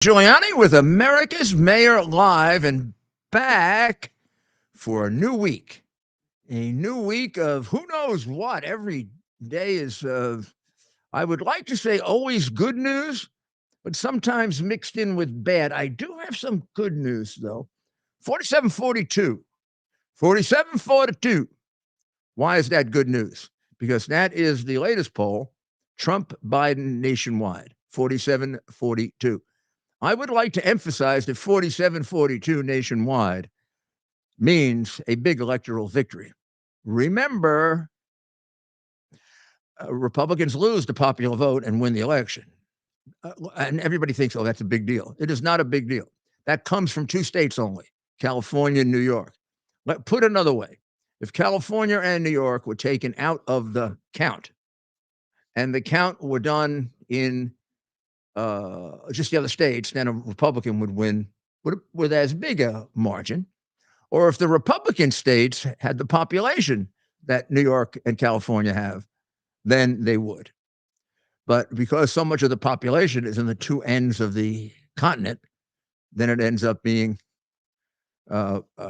Giuliani with America's Mayor Live and back for a new week. A new week of who knows what. Every day is, I would like to say, always good news, but sometimes mixed in with bad. I do have some good news, though. 47-42. 47-42. Why is that good news? Because that is the latest poll, Trump Biden nationwide, 47-42. I would like to emphasize that 47-42 nationwide means a big electoral victory. Remember, Republicans lose the popular vote and win the election. And everybody thinks, oh, that's a big deal. It is not a big deal. That comes from two states only, California and New York. But put another way, if California and New York were taken out of the count and the count were done in just the other states, then a Republican would win with as big a margin. Or if the Republican states had the population that New York and California have, then they would. But because so much of the population is in the two ends of the continent, then it ends up being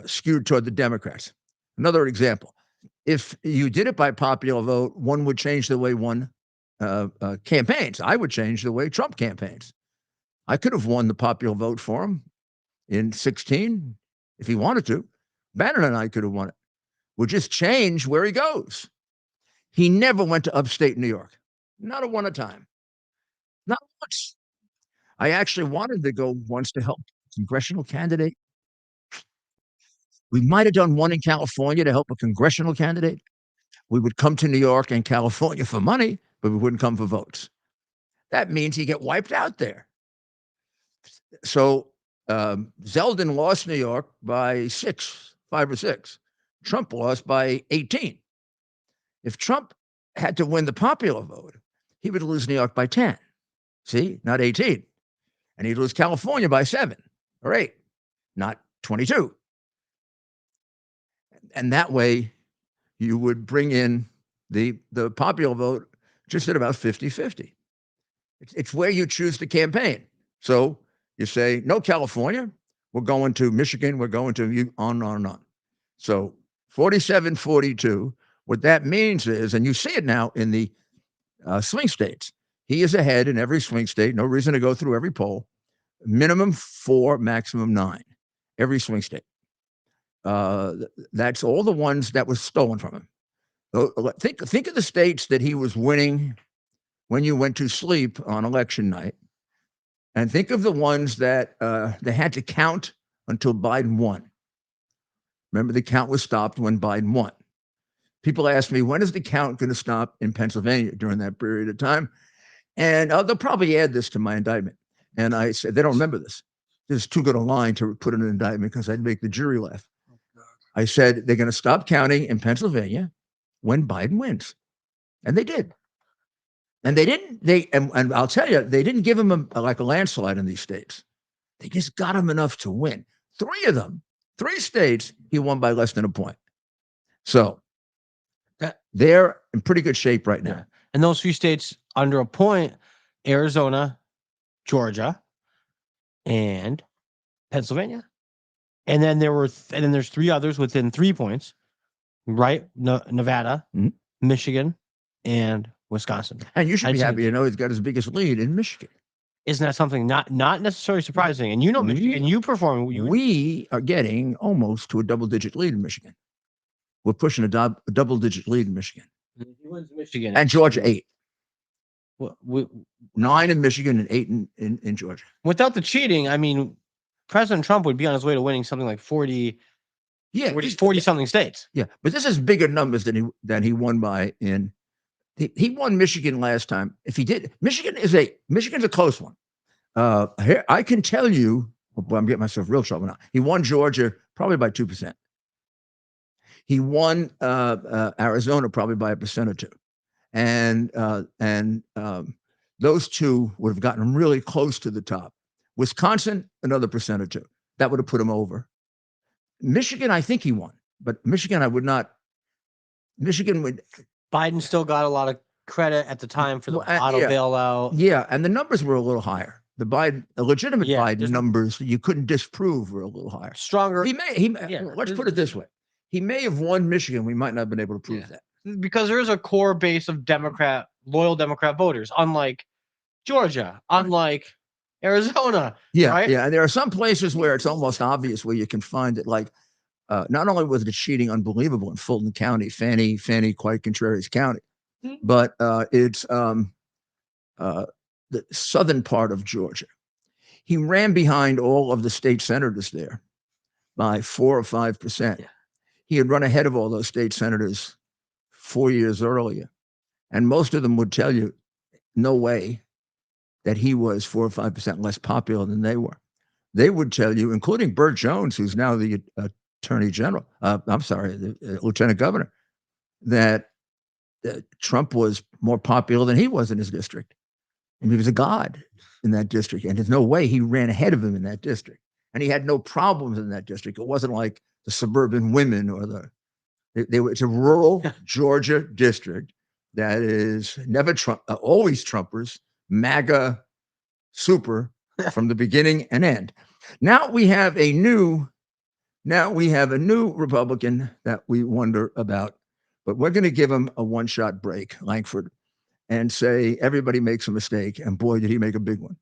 skewed toward the Democrats. Another example, if you did it by popular vote, one would change the way one campaigns. I would change the way Trump campaigns. I could have won the popular vote for him in 16 if he wanted to. Bannon and I could have won it. We'll just change where he goes. He never went to upstate New York. Not a one a time. Not once. I actually wanted to go once to help a congressional candidate. We might have done one in California to help a congressional candidate. We would come to New York and California for money, but we wouldn't come for votes. That means he get wiped out there. So Zeldin lost New York by 5 or 6. Trump lost by 18. If Trump had to win the popular vote, he would lose New York by 10. See, not 18. And he'd lose California by 7 or 8, not 22. And that way, you would bring in the popular vote just at about 50-50. It's where you choose to campaign. So you say, no California, we're going to Michigan, we're going to on and on. So 47-42, what that means is, and you see it now in the swing states, he is ahead in every swing state, no reason to go through every poll, minimum 4, maximum 9, every swing state. That's all the ones that was stolen from him. Think of the states that he was winning when you went to sleep on election night, and think of the ones that they had to count until Biden won. Remember, the count was stopped when Biden won. People ask me, when is the count going to stop in Pennsylvania during that period of time? And they'll probably add this to my indictment. And I said, they don't remember this. This is too good a line to put in an indictment because I'd make the jury laugh. I said, they're going to stop counting in Pennsylvania when Biden wins. And they did. And they didn't, and I'll tell you, they didn't give him like a landslide in these states. They just got him enough to win. 3 of them, 3 states, he won by less than a point. So they're in pretty good shape right now. And those 3 states under a point, Arizona, Georgia, and Pennsylvania. And then there's 3 others within 3 points, right? Nevada, Michigan, and Wisconsin. And you should be happy to know he's got his biggest lead in Michigan. Isn't that something not necessarily surprising? And you know Michigan, you perform. We are getting almost to a double-digit lead in Michigan. We're pushing a double-digit lead in Michigan. He wins Michigan. And Georgia, 8. 9 in Michigan and 8 in Georgia. Without the cheating, I mean, President Trump would be on his way to winning something like 40 something states. Yeah, but this is bigger numbers than he won by in. He won Michigan last time. If he did, Michigan's a close one. Here, I can tell you, I'm getting myself real trouble now. He won Georgia probably by 2%. He won Arizona probably by 1% or 2. And those 2 would have gotten him really close to the top. Wisconsin, another 1% or 2. That would have put him over. Michigan, I think he won, but Michigan, I would not. Michigan would. Biden still got a lot of credit at the time for the auto bailout. Yeah, and the numbers were a little higher. the legitimate Yeah, Biden there's- numbers that you couldn't disprove were a little higher. stronger Yeah, let's put it this way. He may have won Michigan. We might not have been able to prove that. because there is a core base of loyal Democrat voters, unlike Georgia, unlike Arizona. Yeah, right? yeah. And there are some places where it's almost obvious where you can find it. Like, not only was the cheating unbelievable in Fulton County, Fannie, quite Contreras County, but it's the southern part of Georgia. He ran behind all of the state senators there by 4 or 5%. He had run ahead of all those state senators 4 years earlier. And most of them would tell you, no way, that he was 4 or 5% less popular than they were. They would tell you, including Burt Jones, who's now the attorney general, the lieutenant governor, that Trump was more popular than he was in his district. And he was a god in that district. And there's no way he ran ahead of him in that district. And he had no problems in that district. It wasn't like the suburban women or it's a rural Georgia district that is never Trump, always Trumpers, MAGA super from the beginning and end. Now we have a new Republican that we wonder about, but we're going to give him a one-shot break, Langford, and say everybody makes a mistake, and boy, did he make a big one.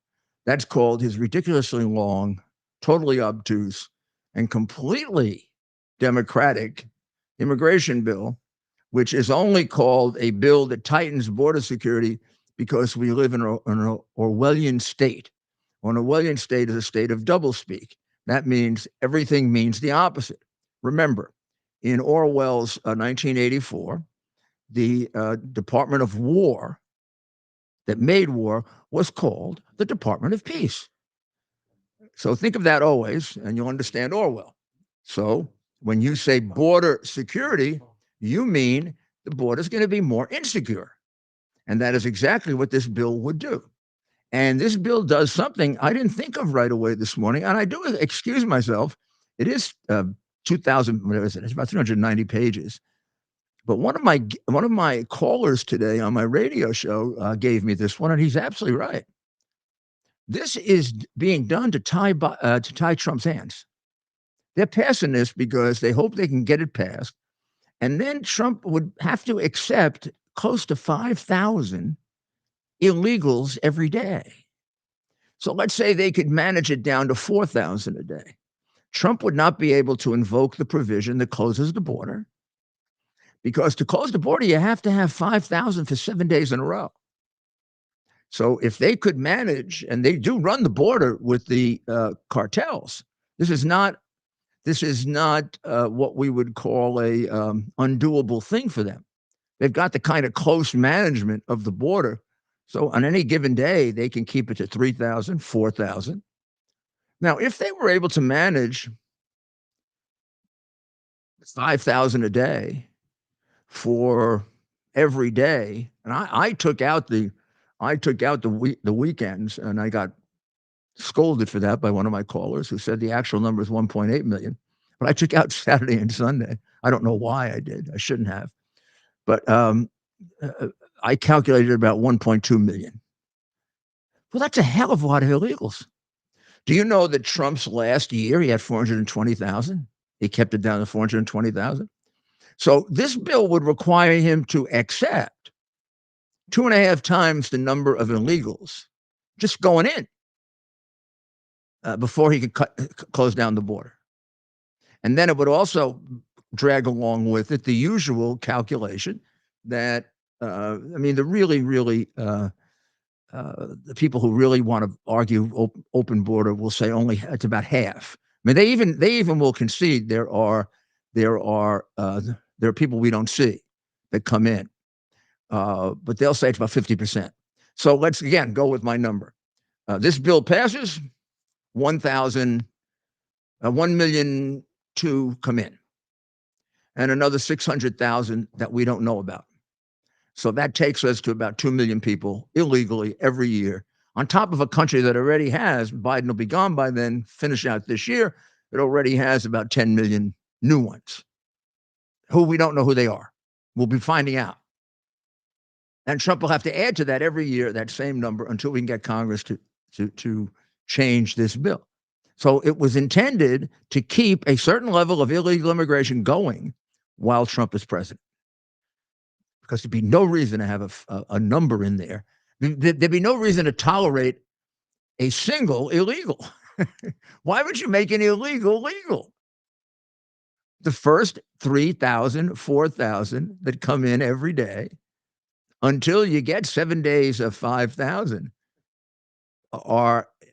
That's called his ridiculously long, totally obtuse, and completely democratic immigration bill, which is only called a bill that tightens border security because we live in an Orwellian state. An Orwellian state is a state of doublespeak. That means everything means the opposite. Remember, in Orwell's 1984, the Department of War that made war was called the Department of Peace. So think of that always, and you'll understand Orwell. So when you say border security, you mean the border is going to be more insecure. And that is exactly what this bill would do. And this bill does something I didn't think of right away this morning. And I do excuse myself. It is 2,000, whatever it is, it's about 390 pages. But one of my callers today on my radio show gave me this one, and he's absolutely right. This is being done to tie Trump's hands. They're passing this because they hope they can get it passed, and then Trump would have to accept close to 5,000 illegals every day. So let's say they could manage it down to 4,000 a day. Trump would not be able to invoke the provision that closes the border, because to close the border, you have to have 5,000 for 7 days in a row. So if they could manage, and they do run the border with the cartels, this is not what we would call a undoable thing for them. They've got the kind of close management of the border. So on any given day, they can keep it to 3,000, 4,000. Now, if they were able to manage 5,000 a day for every day, and I took out the weekends, and I got scolded for that by one of my callers who said the actual number is 1.8 million. But I took out Saturday and Sunday. I don't know why I did. I shouldn't have. But I calculated about 1.2 million. Well, that's a hell of a lot of illegals. Do you know that Trump's last year, he had 420,000? He kept it down to 420,000. So this bill would require him to accept 2.5 times the number of illegals just going in before he could close down the border. And then it would also drag along with it the usual calculation that, the people who really want to argue open border will say only it's about half. I mean, they even will concede there are people we don't see that come in, but they'll say it's about 50%. So let's again go with my number. This bill passes, 1,000,000 to come in, and another 600,000 that we don't know about. So that takes us to about 2 million people illegally every year, on top of a country that already has, Biden will be gone by then, finish out this year, it already has about 10 million new ones who we don't know who they are. We'll be finding out. And Trump will have to add to that every year, that same number, until we can get Congress to to change this bill. So it was intended to keep a certain level of illegal immigration going while Trump is president, because there'd be no reason to have a number in there. There'd be no reason to tolerate a single illegal. Why would you make an illegal legal? The first 3,000, 4,000 that come in every day until you get 7 days of 5,000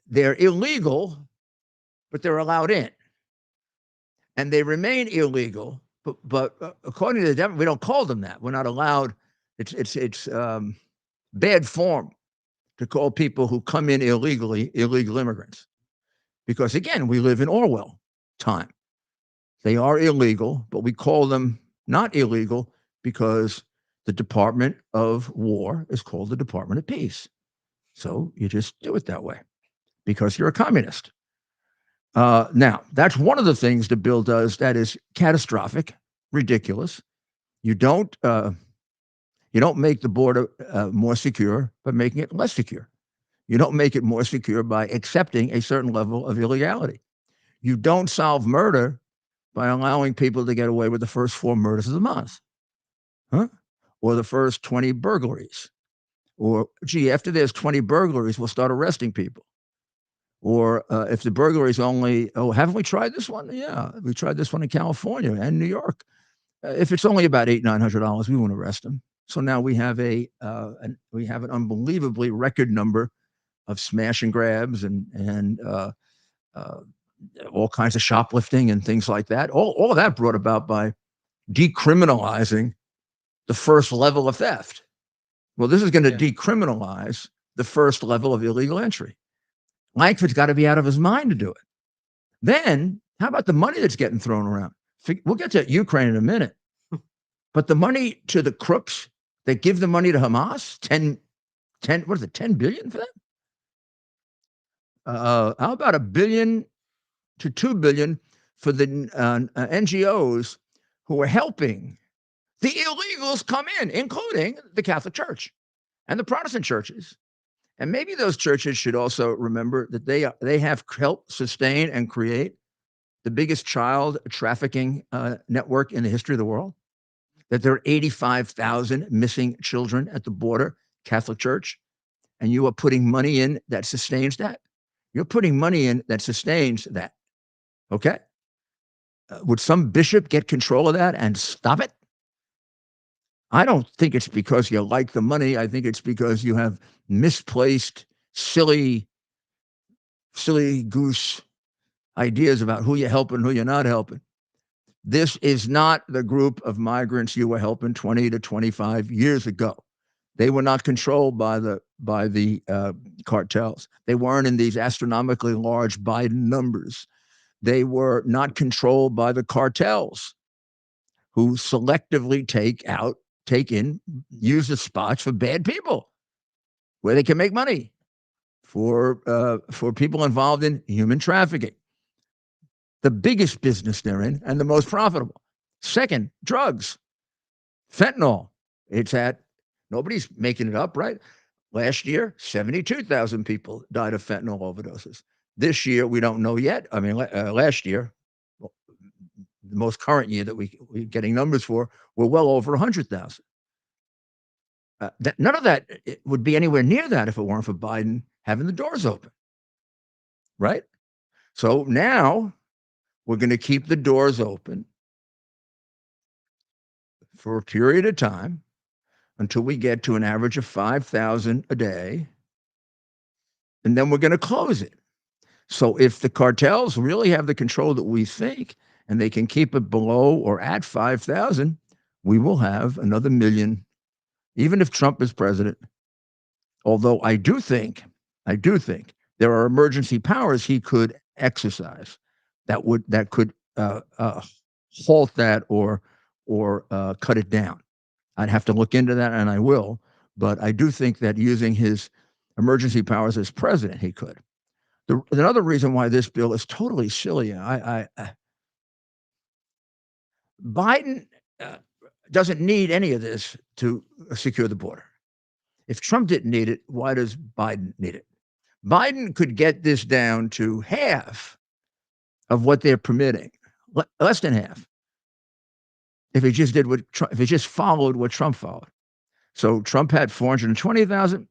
they're illegal, but they're allowed in. And they remain illegal, but according to the Democrats, we don't call them that. We're not allowed. It's bad form to call people who come in illegally illegal immigrants, because again, we live in Orwell time. They are illegal, but we call them not illegal because the Department of War is called the Department of Peace. So you just do it that way because you're a communist. Now, that's one of the things the bill does that is catastrophic, ridiculous. You don't make the border more secure by making it less secure. You don't make it more secure by accepting a certain level of illegality. You don't solve murder by allowing people to get away with the first 4 murders of the month, or the first 20 burglaries. Or, gee, after there's 20 burglaries, we'll start arresting people. Or if the burglary is only, haven't we tried this one? Yeah, we tried this one in California and New York. If it's only about $800-900, we won't arrest them. So now we have an unbelievably record number of smash and grabs and all kinds of shoplifting and things like that. All of that brought about by decriminalizing the first level of theft. Well, this is going to decriminalize the first level of illegal entry. Langford's got to be out of his mind to do it. Then, how about the money that's getting thrown around? We'll get to Ukraine in a minute. But the money to the crooks that give the money to Hamas, 10 billion for them? How about $1 billion to $2 billion for the NGOs who are helping the illegals come in, including the Catholic Church and the Protestant churches? And maybe those churches should also remember that they have helped sustain and create the biggest child trafficking network in the history of the world, that there are 85,000 missing children at the border, Catholic Church, and you are putting money in that sustains that. You're putting money in that sustains that. Okay? Would some bishop get control of that and stop it? I don't think it's because you like the money. I think it's because you have misplaced, silly goose ideas about who you're helping, who you're not helping. This is not the group of migrants you were helping 20 to 25 years ago. They were not controlled by the cartels. They weren't in these astronomically large Biden numbers. They were not controlled by the cartels, who selectively take in, use the spots for bad people where they can make money for people involved in human trafficking. The biggest business they're in and the most profitable. Second, drugs, fentanyl. Nobody's making it up, right? Last year, 72,000 people died of fentanyl overdoses. This year, we don't know yet. I mean, last year, the most current year that we're getting numbers for, we're well over 100,000. None of that would be anywhere near that if it weren't for Biden having the doors open, right? So now we're going to keep the doors open for a period of time until we get to an average of 5,000 a day, and then we're going to close it. So if the cartels really have the control that we think, and they can keep it below or at 5,000, we will have another million, even if Trump is president. Although I do think there are emergency powers he could exercise that could halt that or cut it down. I'd have to look into that, and I will. But I do think that using his emergency powers as president, he could. Another reason why this bill is totally silly, Biden doesn't need any of this to secure the border. If Trump didn't need it, why does Biden need it? Biden could get this down to half of what they're permitting, less than half, if he just did what Trump, if he just followed what Trump followed. So Trump had 420,000,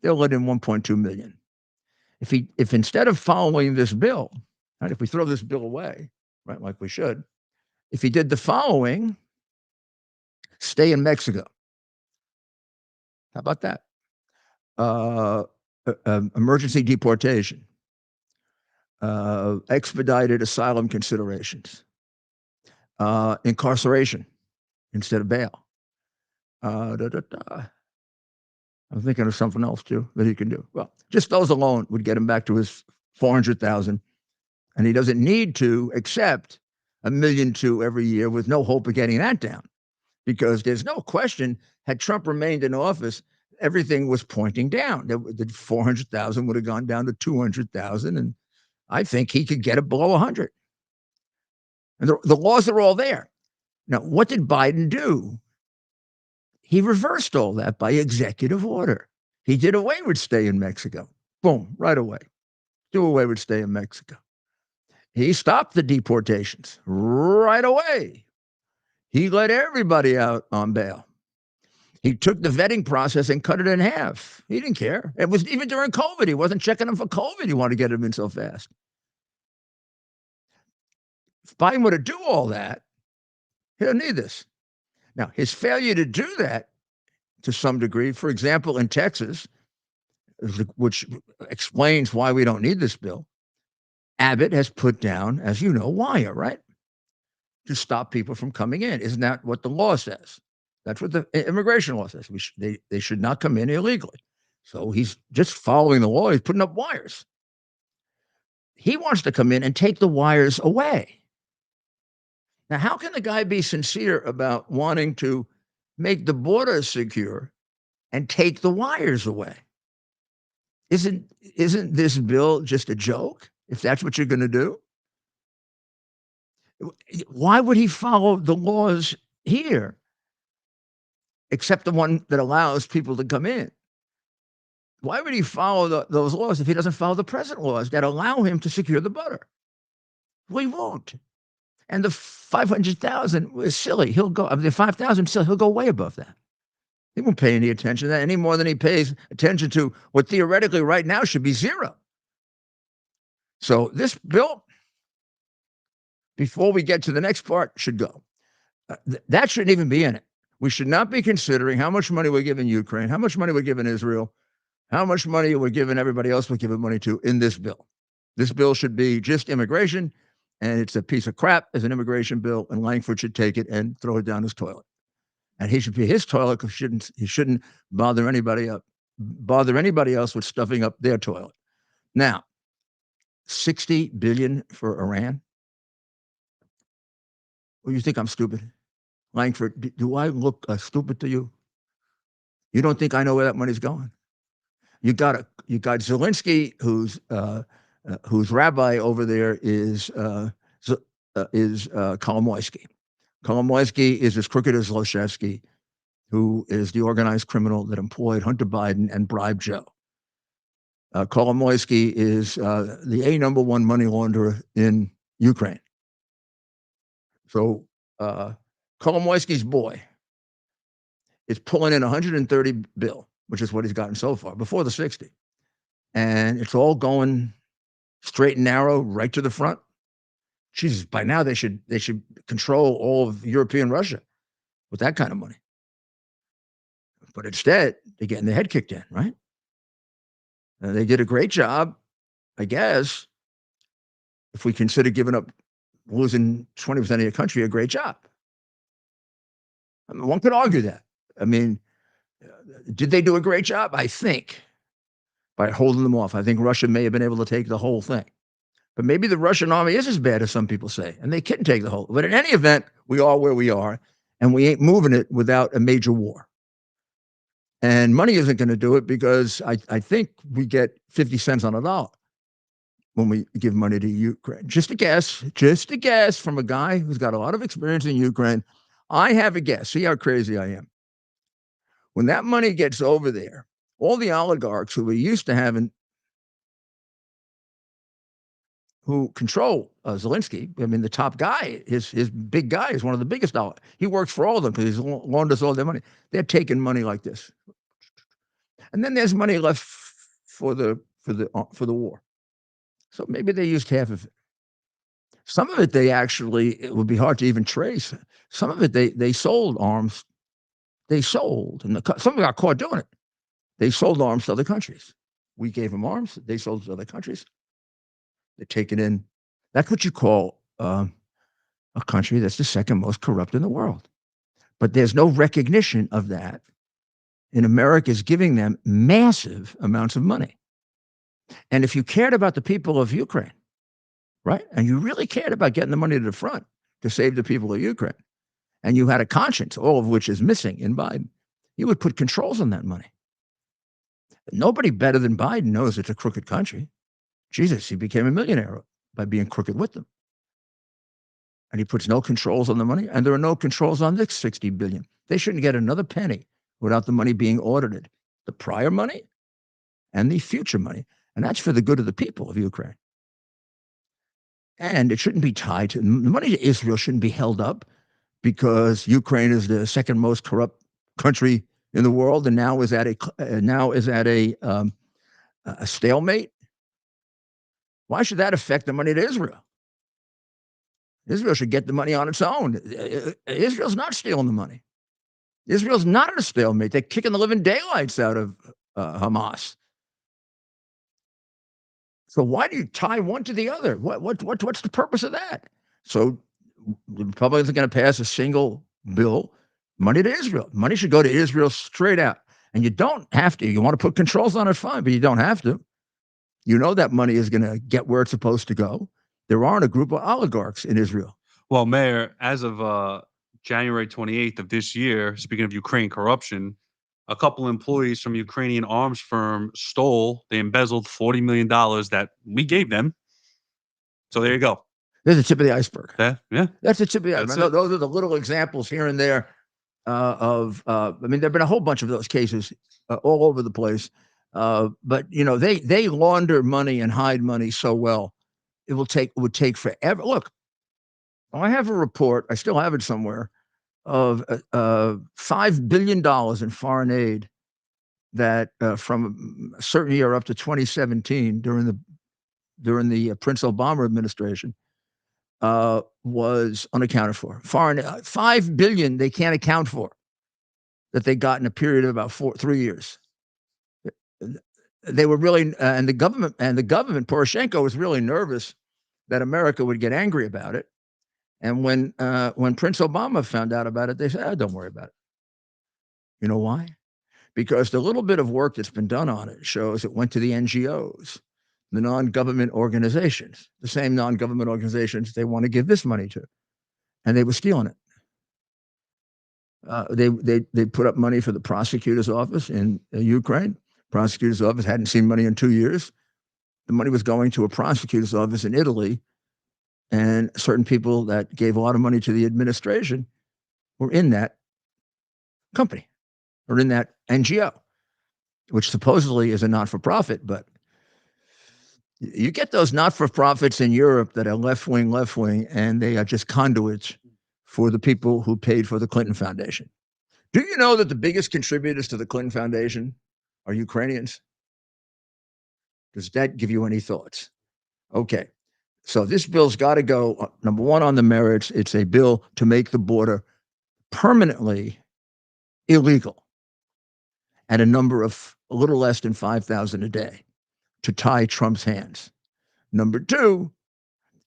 they'll let in 1.2 million. If instead of following this bill, right, if we throw this bill away, right, like we should, if he did the following, stay in Mexico. How about that? Emergency deportation, expedited asylum considerations, incarceration instead of bail. I'm thinking of something else too that he can do. Well, just those alone would get him back to his 400,000, and he doesn't need to accept $1.2 million every year with no hope of getting that down, because there's no question, had Trump remained in office, everything was pointing down. The 400,000 would have gone down to 200,000, and I think he could get it below 100. And the laws are all there. Now, what did Biden do? He reversed all that by executive order. He did away with stay in Mexico. Boom, right away. Do away with stay in Mexico. He stopped the deportations right away. He let everybody out on bail. He took the vetting process and cut it in half. He didn't care. It was even during COVID. He wasn't checking them for COVID. He wanted to get them in so fast. If Biden were to do all that, he doesn't need this. Now, his failure to do that to some degree, for example, in Texas, which explains why we don't need this bill, Abbott has put down, as you know, wire, right? To stop people from coming in. Isn't that what the law says? That's what the immigration law says. They should not come in illegally. So he's just following the law. He's putting up wires. He wants to come in and take the wires away. Now, how can the guy be sincere about wanting to make the border secure and take the wires away? Isn't this bill just a joke, if that's what you're going to do? Why would he follow the laws here, except the one that allows people to come in? Why would he follow those laws if he doesn't follow the present laws that allow him to secure the border? Well, he won't. And the 500,000 is silly. He'll go, the 5,000 silly. He'll go way above that. He won't pay any attention to that any more than he pays attention to what theoretically right now should be zero. So this bill, before we get to the next part, should go. That shouldn't even be in it. We should not be considering how much money we're giving Ukraine, how much money we're giving Israel, how much money we're giving everybody else we're giving money to in this bill. This bill should be just immigration, and it's a piece of crap as an immigration bill, and Langford should take it and throw it down his toilet. And he should be his toilet because he shouldn't bother anybody else with stuffing up their toilet. Now, $60 billion for Iran. Well, you think I'm stupid? Langford, do I look stupid to you? You don't think I know where that money's going? You got Zelensky, whose rabbi over there is Kolomoisky. Kolomoisky is as crooked as Zlochevsky, who is the organized criminal that employed Hunter Biden and bribed Joe. Kolomoisky is the number one money launderer in Ukraine. So Kolomoisky's boy is pulling in 130 bill, which is what he's gotten so far, before the 60. And it's all going straight and narrow, right to the front. Jesus, by now they should control all of European Russia with that kind of money. But instead, they're getting their head kicked in, right? They did a great job, I guess, if we consider giving up, losing 20% of your country, a great job. I mean, one could argue that. I mean, did they do a great job? I think, by holding them off. I think Russia may have been able to take the whole thing. But maybe the Russian army is as bad as some people say, and they couldn't take the whole. But in any event, we are where we are, and we ain't moving it without a major war. And money isn't going to do it, because I think we get 50 cents on a dollar when we give money to Ukraine. Just a guess from a guy who's got a lot of experience in Ukraine. I have a guess. See how crazy I am. When that money gets over there, all the oligarchs who were used to having who control Zelensky. I mean, the top guy, his big guy is one of the biggest dollar. He works for all of them because he's loaned us all their money. They're taking money like this, and then there's money left for the war. So maybe they used half of it. Some of it they actually, it would be hard to even trace. Some of it they sold arms. They sold, and some of them got caught doing it. They sold arms to other countries. We gave them arms. They sold to other countries. They take it in. That's what you call a country that's the second most corrupt in the world. But there's no recognition of that. And America is giving them massive amounts of money. And if you cared about the people of Ukraine, right, and you really cared about getting the money to the front to save the people of Ukraine, and you had a conscience, all of which is missing in Biden, you would put controls on that money. Nobody better than Biden knows it's a crooked country. Jesus, he became a millionaire by being crooked with them. And he puts no controls on the money, and there are no controls on this $60 billion. They shouldn't get another penny without the money being audited. The prior money and the future money. And that's for the good of the people of Ukraine. And it shouldn't be tied to the money to Israel shouldn't be held up because Ukraine is the second most corrupt country in the world and now is at a stalemate. Why should that affect the money to Israel? Israel should get the money on its own. Israel's not stealing the money. Israel's not at a stalemate. They're kicking the living daylights out of Hamas. So why do you tie one to the other? What's the purpose of that? So the Republicans are going to pass a single bill, money to Israel. Money should go to Israel straight out. And you don't have to. You want to put controls on it, fine, but you don't have to. You know that money is going to get where it's supposed to go. There aren't a group of oligarchs in Israel. Well, Mayor, as of January 28th of this year, speaking of Ukraine corruption, a couple employees from Ukrainian arms firm they embezzled $40 million that we gave them. So there you go. There's the tip of the iceberg. Yeah. That's the tip of the iceberg. Those are the little examples here and there I mean, there have been a whole bunch of those cases all over the place. But, you know, they launder money and hide money so well. It would take forever. Look, I have a report. I still have it somewhere of $5 billion in foreign aid that from a certain year up to 2017 during the Prince Obama administration was unaccounted for. Foreign $5 billion they can't account for that they got in a period of about 3 years. They were really and the government Poroshenko was really nervous that America would get angry about it. And when Prince Obama found out about it, they said, don't worry about it. You know why? Because the little bit of work that's been done on it shows it went to the NGOs, the non-government organizations, the same non-government organizations they want to give this money to. And they were stealing it. They put up money for the prosecutor's office in Ukraine. Prosecutor's office hadn't seen money in 2 years. The money was going to a prosecutor's office in Italy. And certain people that gave a lot of money to the administration were in that company or in that NGO, which supposedly is a not-for-profit. But you get those not-for-profits in Europe that are left-wing, and they are just conduits for the people who paid for the Clinton Foundation. Do you know that the biggest contributors to the Clinton Foundation are Ukrainians? Does that give you any thoughts? Okay. So this bill's got to go, number one, on the merits. It's a bill to make the border permanently illegal at a number of a little less than 5,000 a day to tie Trump's hands. Number two,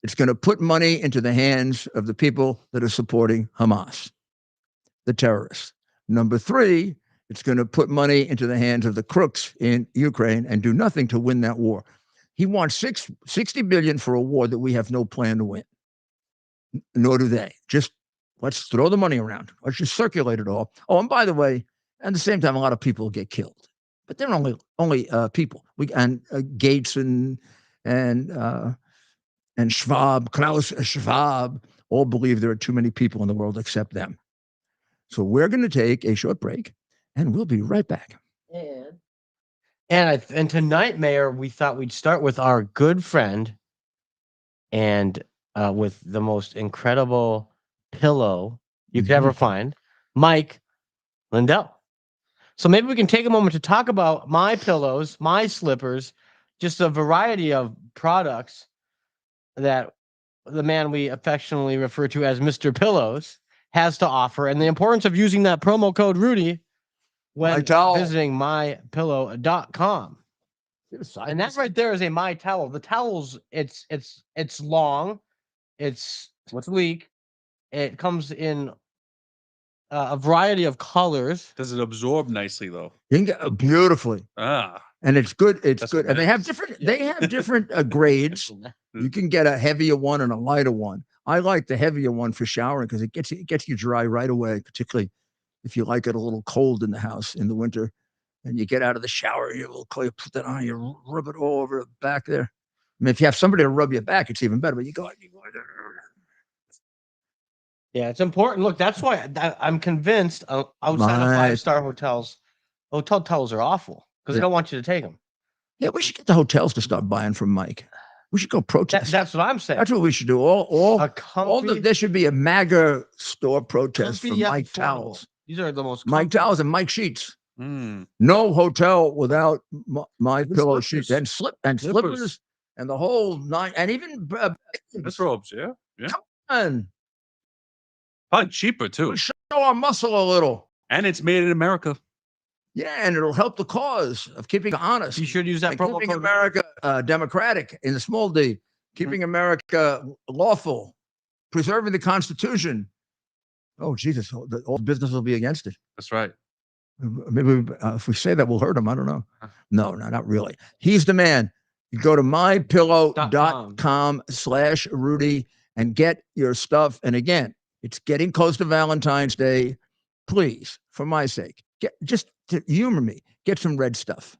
it's going to put money into the hands of the people that are supporting Hamas, the terrorists. Number three, it's going to put money into the hands of the crooks in Ukraine and do nothing to win that war. He wants $60 billion for a war that we have no plan to win. Nor do they. Just let's throw the money around. Let's just circulate it all. Oh, and by the way, at the same time, a lot of people get killed, but they're only people. Gates and Schwab, Klaus Schwab, all believe there are too many people in the world except them. So we're going to take a short break, and we'll be right back. And tonight, Mayor, we thought we'd start with our good friend and with the most incredible pillow you could ever find, Mike Lindell. So maybe we can take a moment to talk about my pillows, my slippers, just a variety of products that the man we affectionately refer to as Mr. Pillows has to offer, and the importance of using that promo code Rudy when visiting mypillow.com. And that right there is a My Towel. The towels, it's long, it's sleek, it comes in a variety of colors. Does it absorb nicely though? Beautifully. Ah, and it's good. It's That's good, what and it they have is. different. They have different grades. You can get a heavier one and a lighter one. I like the heavier one for showering because it gets you dry right away, particularly if you like it a little cold in the house in the winter, and you get out of the shower, you put that on, you rub it all over the back there. I mean, if you have somebody to rub your back, it's even better. But you go. Yeah, it's important. Look, that's why I'm convinced outside of My- 5-star hotels, hotel towels are awful because they don't want you to take them. Yeah, we should get the hotels to start buying from Mike. We should go protest. That's what I'm saying. That's what we should do. All A comfy, there should be a MAGA store protest for comfy yet Mike affordable. towels. These are the most Mike comfy. towels and Mike sheets. mm. No hotel without my pillow slippers. sheets and slippers and the whole nine, and even Disrobes, yeah. come on, Probably cheaper too. we'll show our muscle a little. And it's made in America. Yeah, and it'll help the cause of keeping honest. You should use that and promo keeping code. America democratic in the small d, keeping America lawful, preserving the Constitution. Oh, Jesus, all business will be against it. That's right. Maybe if we say that, we'll hurt him. I don't know. No, not really. He's the man. You go to mypillow.com/Rudy and get your stuff. And again, it's getting close to Valentine's Day. Please, for my sake, just to humor me, get some red stuff.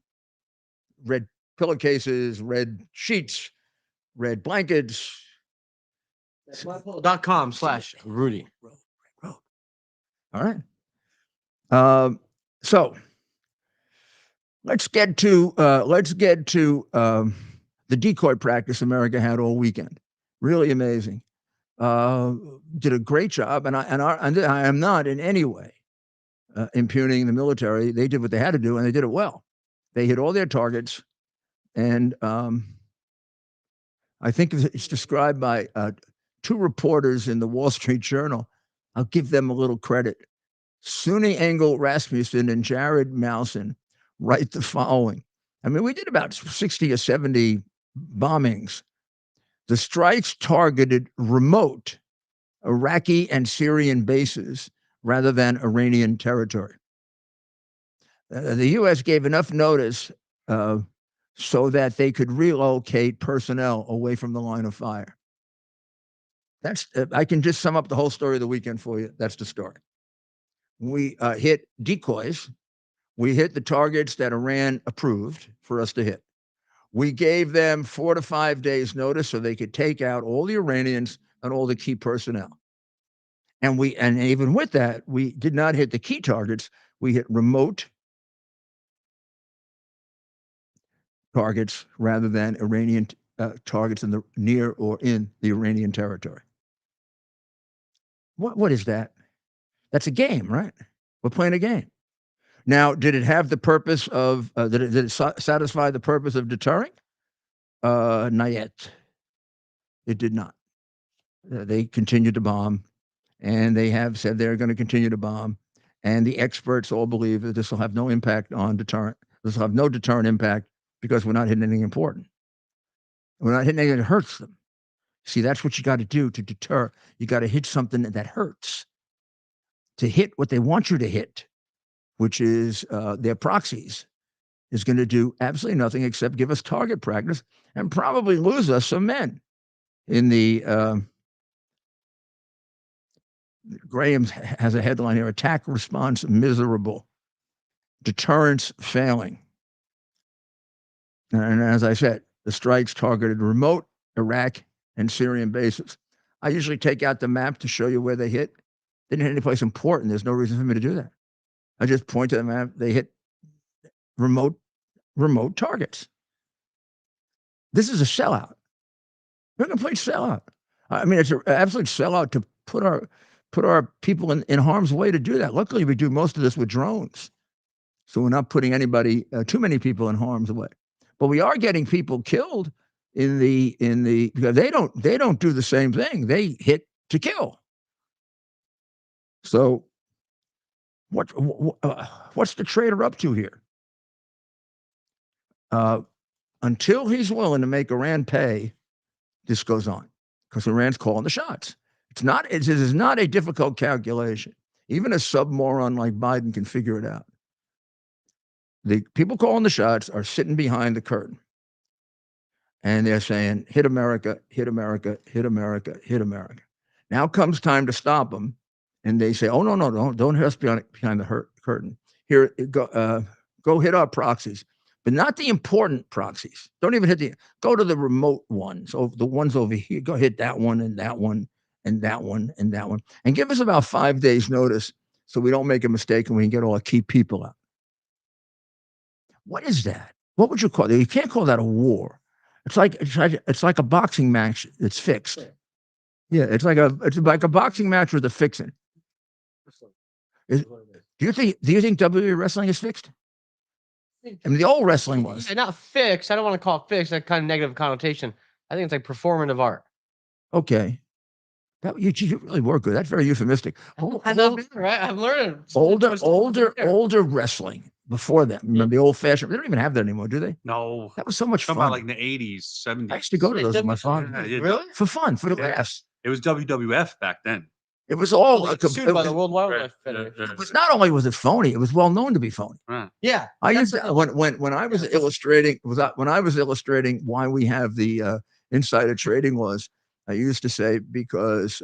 Red pillowcases, red sheets, red blankets. mypillow.com/Rudy. All right. So let's get to the decoy practice America had all weekend. Really amazing. Did a great job, and I am not in any way impugning the military. They did what they had to do, and they did it well. They hit all their targets, and I think it's described by two reporters in the Wall Street Journal. I'll give them a little credit. Suni Engel Rasmussen and Jared Mousen write the following. I mean, we did about 60 or 70 bombings. The strikes targeted remote Iraqi and Syrian bases rather than Iranian territory. The U.S. gave enough notice so that they could relocate personnel away from the line of fire. I can just sum up the whole story of the weekend for you. That's the story. We hit decoys. We hit the targets that Iran approved for us to hit. We gave them 4 to 5 days notice so they could take out all the Iranians and all the key personnel. And even with that, we did not hit the key targets. We hit remote targets rather than Iranian targets in the near or in the Iranian territory. What is that? That's a game, right? We're playing a game. Now, did it have the purpose of, did it satisfy the purpose of deterring? Not yet. It did not. They continued to bomb, and they have said they're going to continue to bomb. And the experts all believe that this will have no impact on deterrent. This will have no deterrent impact because we're not hitting anything important. We're not hitting anything that hurts them. See, that's what you got to do to deter. You got to hit something that hurts. To hit what they want you to hit, which is their proxies, is going to do absolutely nothing except give us target practice and probably lose us some men. In the Graham has a headline here: attack response miserable, deterrence failing. And as I said, the strikes targeted remote Iraq and Syrian bases. I usually take out the map to show you where they hit. They didn't hit any place important. There's no reason for me to do that. I just point to the map. They hit remote targets. This is a sellout. We're a complete sellout. I mean, it's an absolute sellout to put our people in harm's way to do that. Luckily, we do most of this with drones, so we're not putting anybody, too many people in harm's way. But we are getting people killed because they don't do the same thing. They hit to kill. So what's the trader up to here? Until he's willing to make Iran pay, this goes on because Iran's calling the shots. It is not a difficult calculation. Even a sub-moron like Biden can figure it out. The people calling the shots are sitting behind the curtain. And they're saying, hit America, hit America, hit America, hit America. Now comes time to stop them. And they say, oh, no, don't hit us behind the curtain. Here, go hit our proxies. But not the important proxies. Don't even go to the remote ones. The ones over here, go hit that one and that one and that one and that one. And give us about 5 days notice so we don't make a mistake and we can get all our key people out. What is that? What would you call it? You can't call that a war. It's like a boxing match. It's fixed. Yeah, it's like a boxing match with a fixing. Do you think WWE wrestling is fixed? I mean, the old wrestling was. Yeah, not fixed. I don't want to call it fixed. That kind of negative connotation. I think it's like performative art. Okay. You really were good. That's very euphemistic. I know, right? I'm learning. Older wrestling before that. Remember the old fashioned? They don't even have that anymore, do they? No. That was so much fun. About like in the 80s, 70s. I used to go to those with my father. Yeah, Really? For fun, for the laughs. It was WWF back then. It was all sued by the World Wildlife Federation. It was not only was it phony, it was well known to be phony. Right. Yeah, I used to when I was illustrating why we have the insider trading laws. I used to say because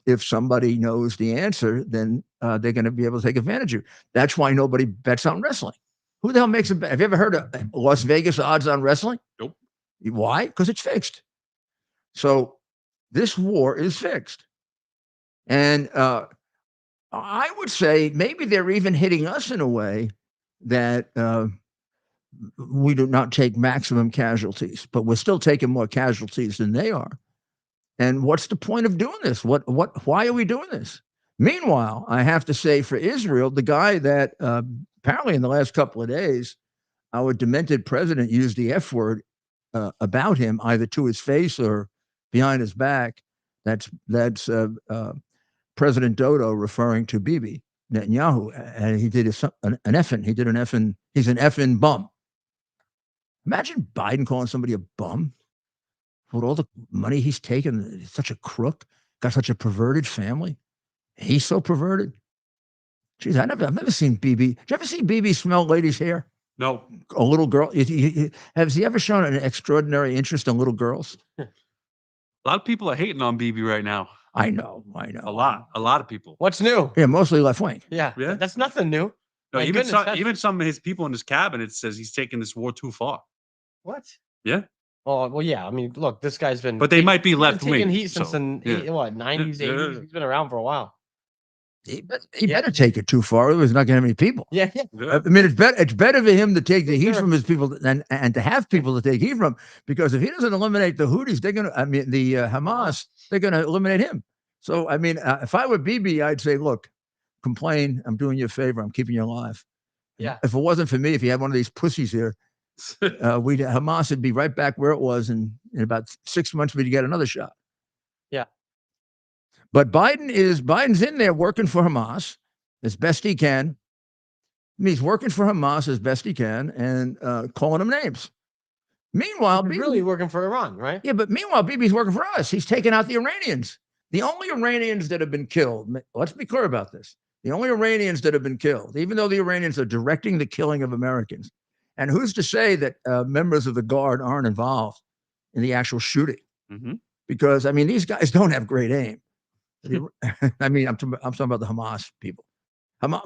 if somebody knows the answer, then they're going to be able to take advantage of it. That's why nobody bets on wrestling. Who the hell makes a bet? Have you ever heard of Las Vegas odds on wrestling? Nope. Why? Because it's fixed. So this war is fixed. And I would say maybe they're even hitting us in a way that we do not take maximum casualties, but we're still taking more casualties than they are. And what's the point of doing this? Why are we doing this? Meanwhile, I have to say for Israel, the guy that apparently in the last couple of days, our demented president used the F word about him, either to his face or behind his back. That's President Dodo referring to Bibi Netanyahu, and he did an effing. He did an effing. He's an effing bum. Imagine Biden calling somebody a bum. With all the money he's taken, he's such a crook, got such a perverted family. He's so perverted. Jeez, I've never seen Bibi. Did you ever see Bibi smell ladies' hair? No. A little girl. Has he ever shown an extraordinary interest in little girls? A lot of people are hating on Bibi right now. I know. A lot of people. What's new? Yeah, mostly left wing. Yeah, Yeah. that's nothing new. No, My even goodness, some of his people in his cabinet says he's taking this war too far. What? Yeah. Well, yeah. I mean, look, this guy's been. But they might be he's been left taking wing. heat since the 90s, 80s. He's been around for a while. He better take it too far. Otherwise, he's not going to have any people. Yeah. I mean, it's better for him to take the heat from his people and to have people to take heat from. Because if he doesn't eliminate the Houthis, the Hamas, they're going to eliminate him. So, I mean, if I were Bibi, I'd say, look, complain. I'm doing you a favor. I'm keeping you alive. Yeah. If it wasn't for me, if you had one of these pussies here, Hamas would be right back where it was, and in about 6 months we'd get another shot. Yeah. But Biden's in there working for Hamas as best he can. I mean, he's working for Hamas as best he can and calling them names. Meanwhile, He's really working for Iran, right? Yeah, but meanwhile, Bibi's working for us. He's taking out the Iranians. The only Iranians that have been killed, let's be clear about this. The only Iranians that have been killed, even though the Iranians are directing the killing of Americans. And who's to say that members of the Guard aren't involved in the actual shooting? Mm-hmm. Because, I mean, these guys don't have great aim. I mean, I'm talking about the Hamas people.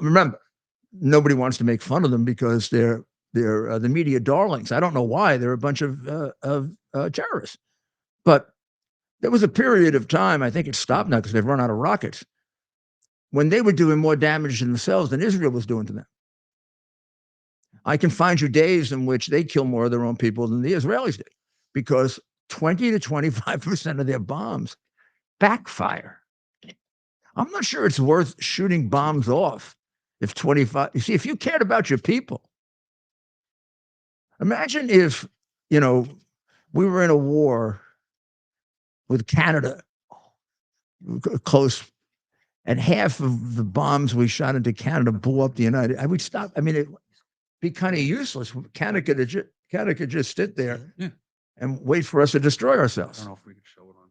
Remember, nobody wants to make fun of them because they're the media darlings. I don't know why. They're a bunch of terrorists. But there was a period of time, I think it's stopped now because they've run out of rockets, when they were doing more damage to themselves than Israel was doing to them. I can find you days in which they kill more of their own people than the Israelis did, because 20 to 25% of their bombs backfire. I'm not sure it's worth shooting bombs off if 25, you see, if you cared about your people, imagine if, you know, we were in a war with Canada close, and half of the bombs we shot into Canada blew up the United. I would stop. I mean, it'd be kind of useless. Canada could just sit there and wait for us to destroy I ourselves. don't know if we could show it on.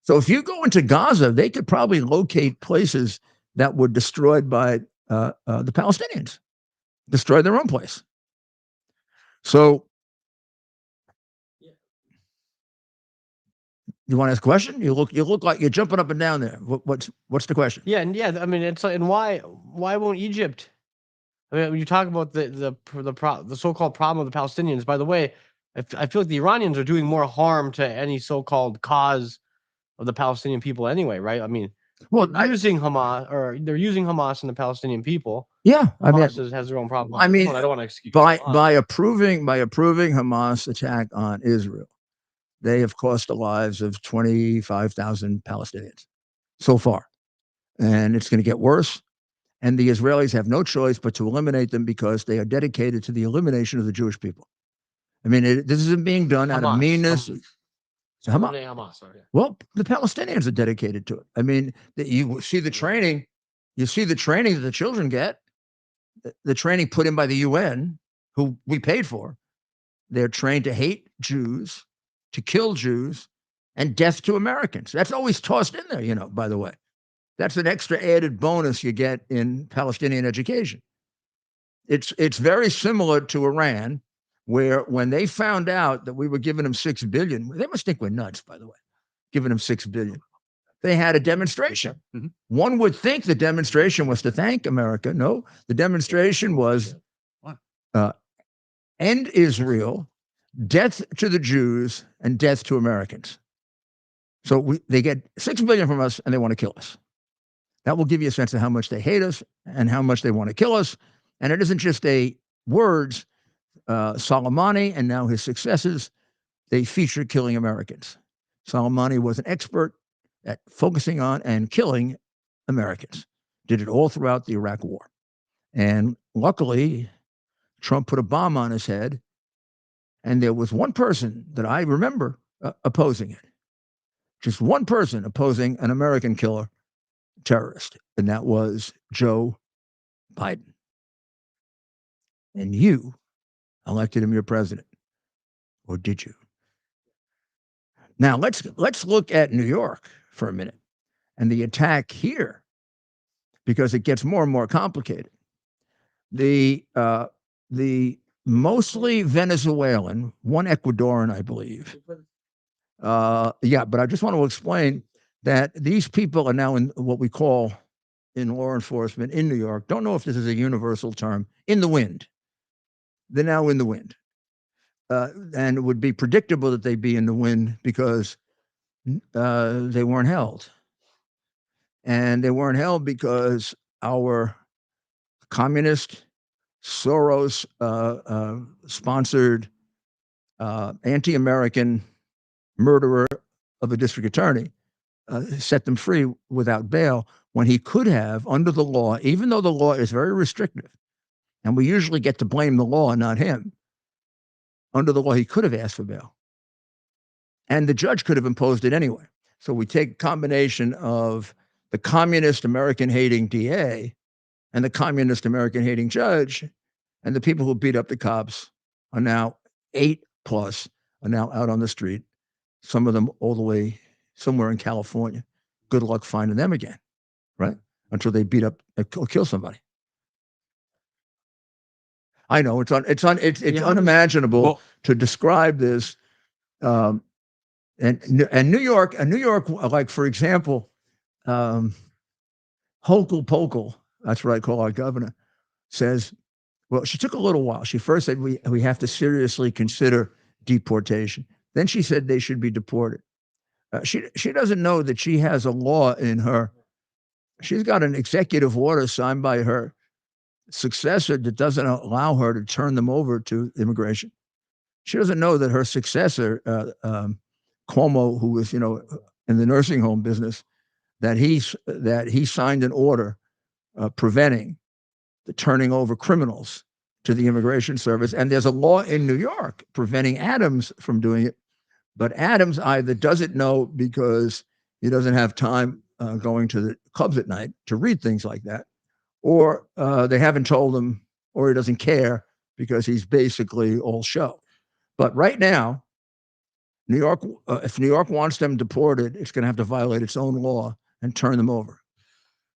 So if you go into Gaza, they could probably locate places that were destroyed by the Palestinians, destroy their own place. So you want to ask a question? You look like you're jumping up and down there. What's the question? Yeah, and yeah, I mean, it's like, and why won't Egypt? I mean, when you talk about the so-called problem of the Palestinians. By the way, I feel like the Iranians are doing more harm to any so-called cause of the Palestinian people anyway, right? I mean, Well, they're using Hamas, or they're using Hamas and the Palestinian people. yeah, I mean, Hamas has their own problem. I mean, I don't want to excuse by approving Hamas attack on Israel, they have cost the lives of 25,000 Palestinians so far, and it's going to get worse. And the Israelis have no choice but to eliminate them because they are dedicated to the elimination of the Jewish people. I mean, this isn't being done out of meanness. Hamas. Well, the Palestinians are dedicated to it. I mean, you see the training. You see the training that the children get. The training put in by the UN, who we paid for. They're trained to hate Jews, to kill Jews, and death to Americans. That's always tossed in there, by the way. That's an extra added bonus you get in Palestinian education. It's very similar to Iran, where when they found out that we were giving them $6 billion, they must think we're nuts, by the way, giving them $6 billion. They had a demonstration. Mm-hmm. One would think the demonstration was to thank America. No, the demonstration was end Israel, death to the Jews, and death to Americans. So they get $6 billion from us, and they want to kill us. That will give you a sense of how much they hate us and how much they want to kill us. And it isn't just words. Soleimani and now his successors, they feature killing Americans. Soleimani was an expert at focusing on and killing Americans. Did it all throughout the Iraq War. And luckily, Trump put a bomb on his head, and there was one person that I remember opposing it. Just one person opposing an American killer terrorist, and that was Joe Biden. And you elected him your president, or did you? Now let's look at New York for a minute and the attack here, because it gets more and more complicated. The mostly Venezuelan, one Ecuadorian, I believe. Yeah, but I just want to explain that these people are now in what we call in law enforcement in New York. Don't know if this is a universal term. In the wind. They're now in the wind. And it would be predictable that they'd be in the wind because they weren't held. And they weren't held because our communist, Soros sponsored anti-American murderer of a district attorney set them free without bail, when he could have, under the law, even though the law is very restrictive, and we usually get to blame the law, not him. Under the law, he could have asked for bail. And the judge could have imposed it anyway. So we take a combination of the communist American-hating DA and the communist American-hating judge, and the people who beat up the cops are now 8+ are now out on the street, some of them all the way somewhere in California. Good luck finding them again, right? Until they beat up or kill somebody. I know it's unimaginable to describe this. And New York, like for example, Hochul Pokel, that's what I call our governor, says, well, she took a little while. She first said we have to seriously consider deportation. Then she said they should be deported. She doesn't know that she has a law in her. She's got an executive order signed by her successor that doesn't allow her to turn them over to immigration. She doesn't know that her successor Cuomo, who was, in the nursing home business, that he signed an order preventing the turning over criminals to the Immigration Service. And there's a law in New York preventing Adams from doing it. But Adams either doesn't know because he doesn't have time going to the clubs at night to read things like that, or they haven't told him, or he doesn't care because he's basically all show. But right now, New York, if New York wants them deported, it's going to have to violate its own law and turn them over.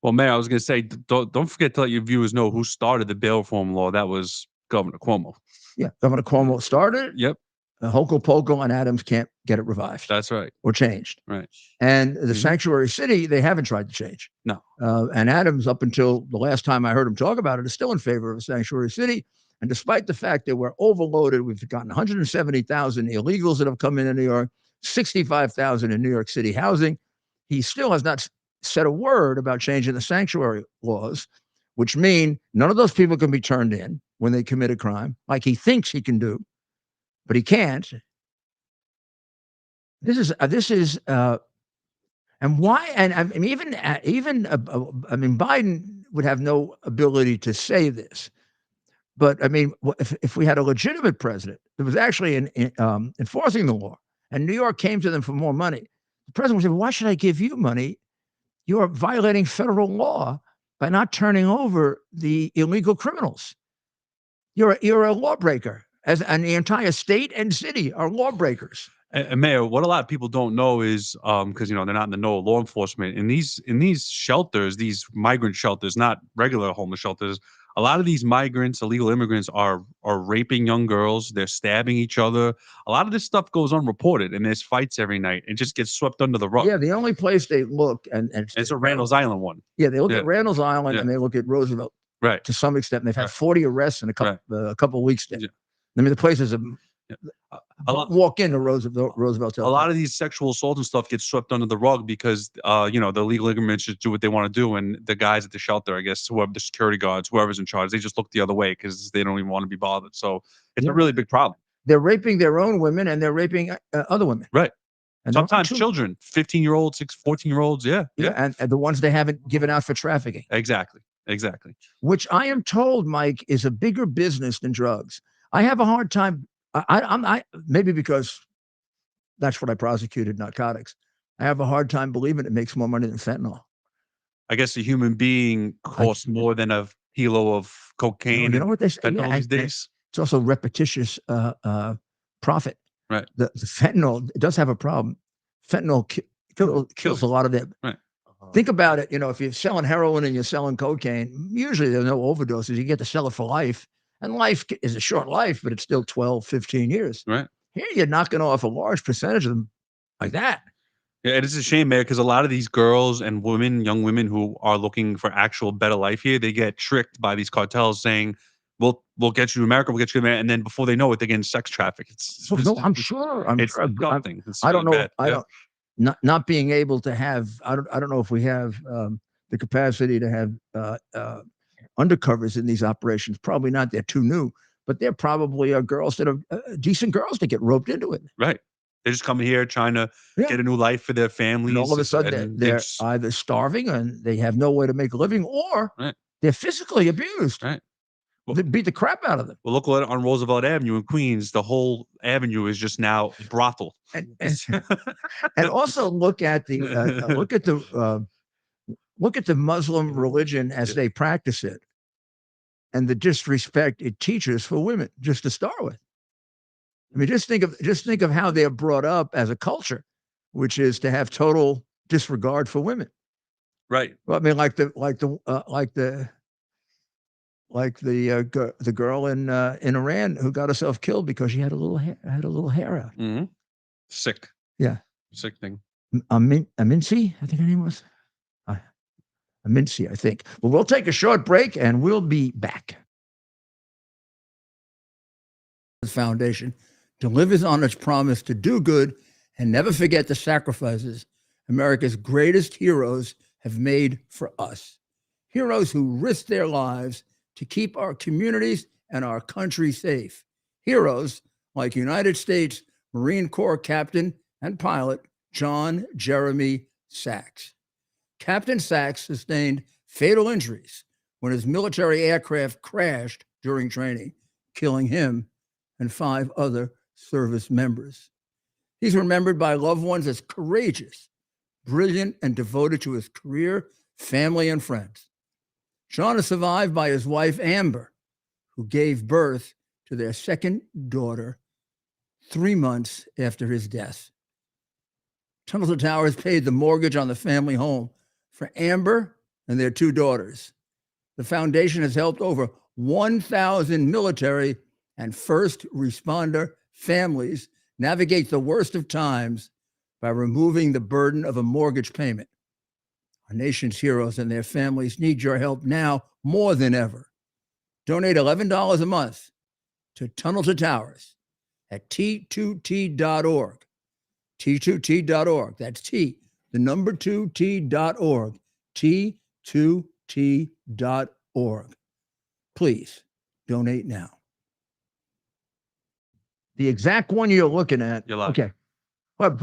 Well, Mayor, I was going to say, don't forget to let your viewers know who started the bail reform law. That was Governor Cuomo. Yeah, Governor Cuomo started it. Yep. Hocus Pocus and Adams can't get it revived. That's right. Or changed. Right. And the sanctuary city, they haven't tried to change. No. And Adams, up until the last time I heard him talk about it, is still in favor of a sanctuary city. And despite the fact that we're overloaded, we've gotten 170,000 illegals that have come into New York, 65,000 in New York City housing. He still has not said a word about changing the sanctuary laws, which mean none of those people can be turned in when they commit a crime, like he thinks he can do, but he can't. This is, and why? And I mean, even Biden would have no ability to say this, but I mean, if we had a legitimate president that was actually enforcing the law, and New York came to them for more money, the president would say, "Why should I give you money? You are violating federal law by not turning over the illegal criminals. You're a lawbreaker, and the entire state and city are lawbreakers." And Mayor, what a lot of people don't know is, because they're not in the know of law enforcement, in these shelters, these migrant shelters, not regular homeless shelters, a lot of these migrants, illegal immigrants, are raping young girls. They're stabbing each other. A lot of this stuff goes unreported, and there's fights every night. It just gets swept under the rug. Yeah, the only place they look, and it's a Randall's Island one. Yeah, they look at Randall's Island and they look at Roosevelt, right, to some extent. And they've had 40 arrests in a couple of weeks there. Yeah. I mean, the place is walk into Roosevelt. A lot of these sexual assault and stuff gets swept under the rug because the illegal immigrants just do what they want to do, and the guys at the shelter, I guess, whoever the security guards, whoever's in charge, they just look the other way because they don't even want to be bothered. So it's a really big problem. They're raping their own women, and they're raping other women. Right. And sometimes children, 15-year-olds, 14-year-olds. Yeah. And the ones they haven't given out for trafficking. Exactly. Which I am told, Mike, is a bigger business than drugs. I have a hard time. I maybe because that's what I prosecuted, narcotics. I have a hard time believing it makes more money than fentanyl. I guess a human being costs more than a kilo of cocaine. You know what they say? Fentanyl these days. It's also repetitious profit. Right. The fentanyl does have a problem. Fentanyl kills a lot of them. Right. Think about it. If you're selling heroin and you're selling cocaine, usually there are no overdoses. You get to sell it for life. And life is a short life, but it's still 12, 15 years. Right. Here you're knocking off a large percentage of them like that. Yeah, it is a shame, Mayor, because a lot of these girls and young women who are looking for actual better life here, they get tricked by these cartels saying, we'll get you to America, we'll get you to America. And then before they know it, they're getting sex trafficked. I'm sure. It's nothing. I don't know. Bad. Not being able to have, I don't know if we have the capacity to have undercovers in these operations. Probably not. They're too new, but there probably are girls that are decent girls that get roped into it. Right. They're just coming here trying to get a new life for their families. And all of a sudden they're either starving and they have no way to make a living, or they're physically abused. Right. Well, they beat the crap out of them. Well, look on Roosevelt Avenue in Queens. The whole avenue is just now brothel. And also look at the look at the Muslim religion as they practice it, and the disrespect it teaches for women, just to start with. I mean, just think of how they're brought up as a culture, which is to have total disregard for women. Right. Well, I mean, like the girl in Iran who got herself killed because she had a little hair out. Mm-hmm. Sick. Yeah. Sick thing. Aminci, I think her name was. Aminci, I think. Well, we'll take a short break and we'll be back. The foundation delivers on its promise to do good and never forget the sacrifices America's greatest heroes have made for us. Heroes who risked their lives to keep our communities and our country safe. Heroes like United States Marine Corps Captain and pilot John Jeremy Sachs. Captain Sachs sustained fatal injuries when his military aircraft crashed during training, killing him and 5 other service members. He's remembered by loved ones as courageous, brilliant, and devoted to his career, family, and friends. John is survived by his wife, Amber, who gave birth to their second daughter 3 months after his death. Tunnel to Towers paid the mortgage on the family home for Amber and their 2 daughters. The foundation has helped over 1,000 military and first responder families navigate the worst of times by removing the burden of a mortgage payment. Our nation's heroes and their families need your help now more than ever. Donate $11 a month to Tunnel to Towers at T2T.org. T2T.org. That's T, the number 2T.org. T2T.org. Please donate now. The exact one you're looking at. You're live. Okay. Well,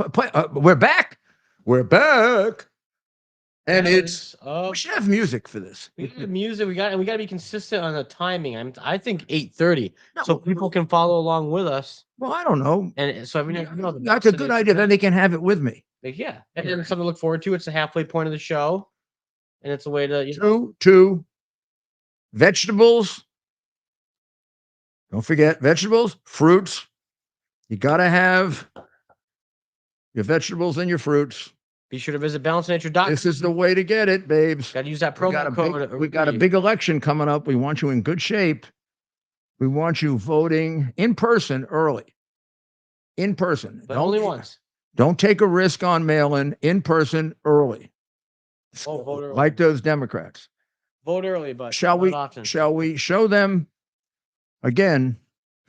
we're back. We're back. And it's we should have music for this. We got music. We got to be consistent on the timing. I think 8:30, No, so people can follow along with us. Well, I don't know. And so I mean, That's a good idea. Then they can have it with me. Yeah, and then something to look forward to. It's the halfway point of the show, and it's a way to Two vegetables. Don't forget vegetables, fruits. You got to have your vegetables and your fruits. Be sure to visit balancenature.com. This is the way to get it, babes. Got to use that promo code. We got a big election coming up. We want you in good shape. We want you voting in person early. In person. But only once. Don't take a risk on in person early. Oh, vote early. Like those Democrats. Vote early, but shall we show them again,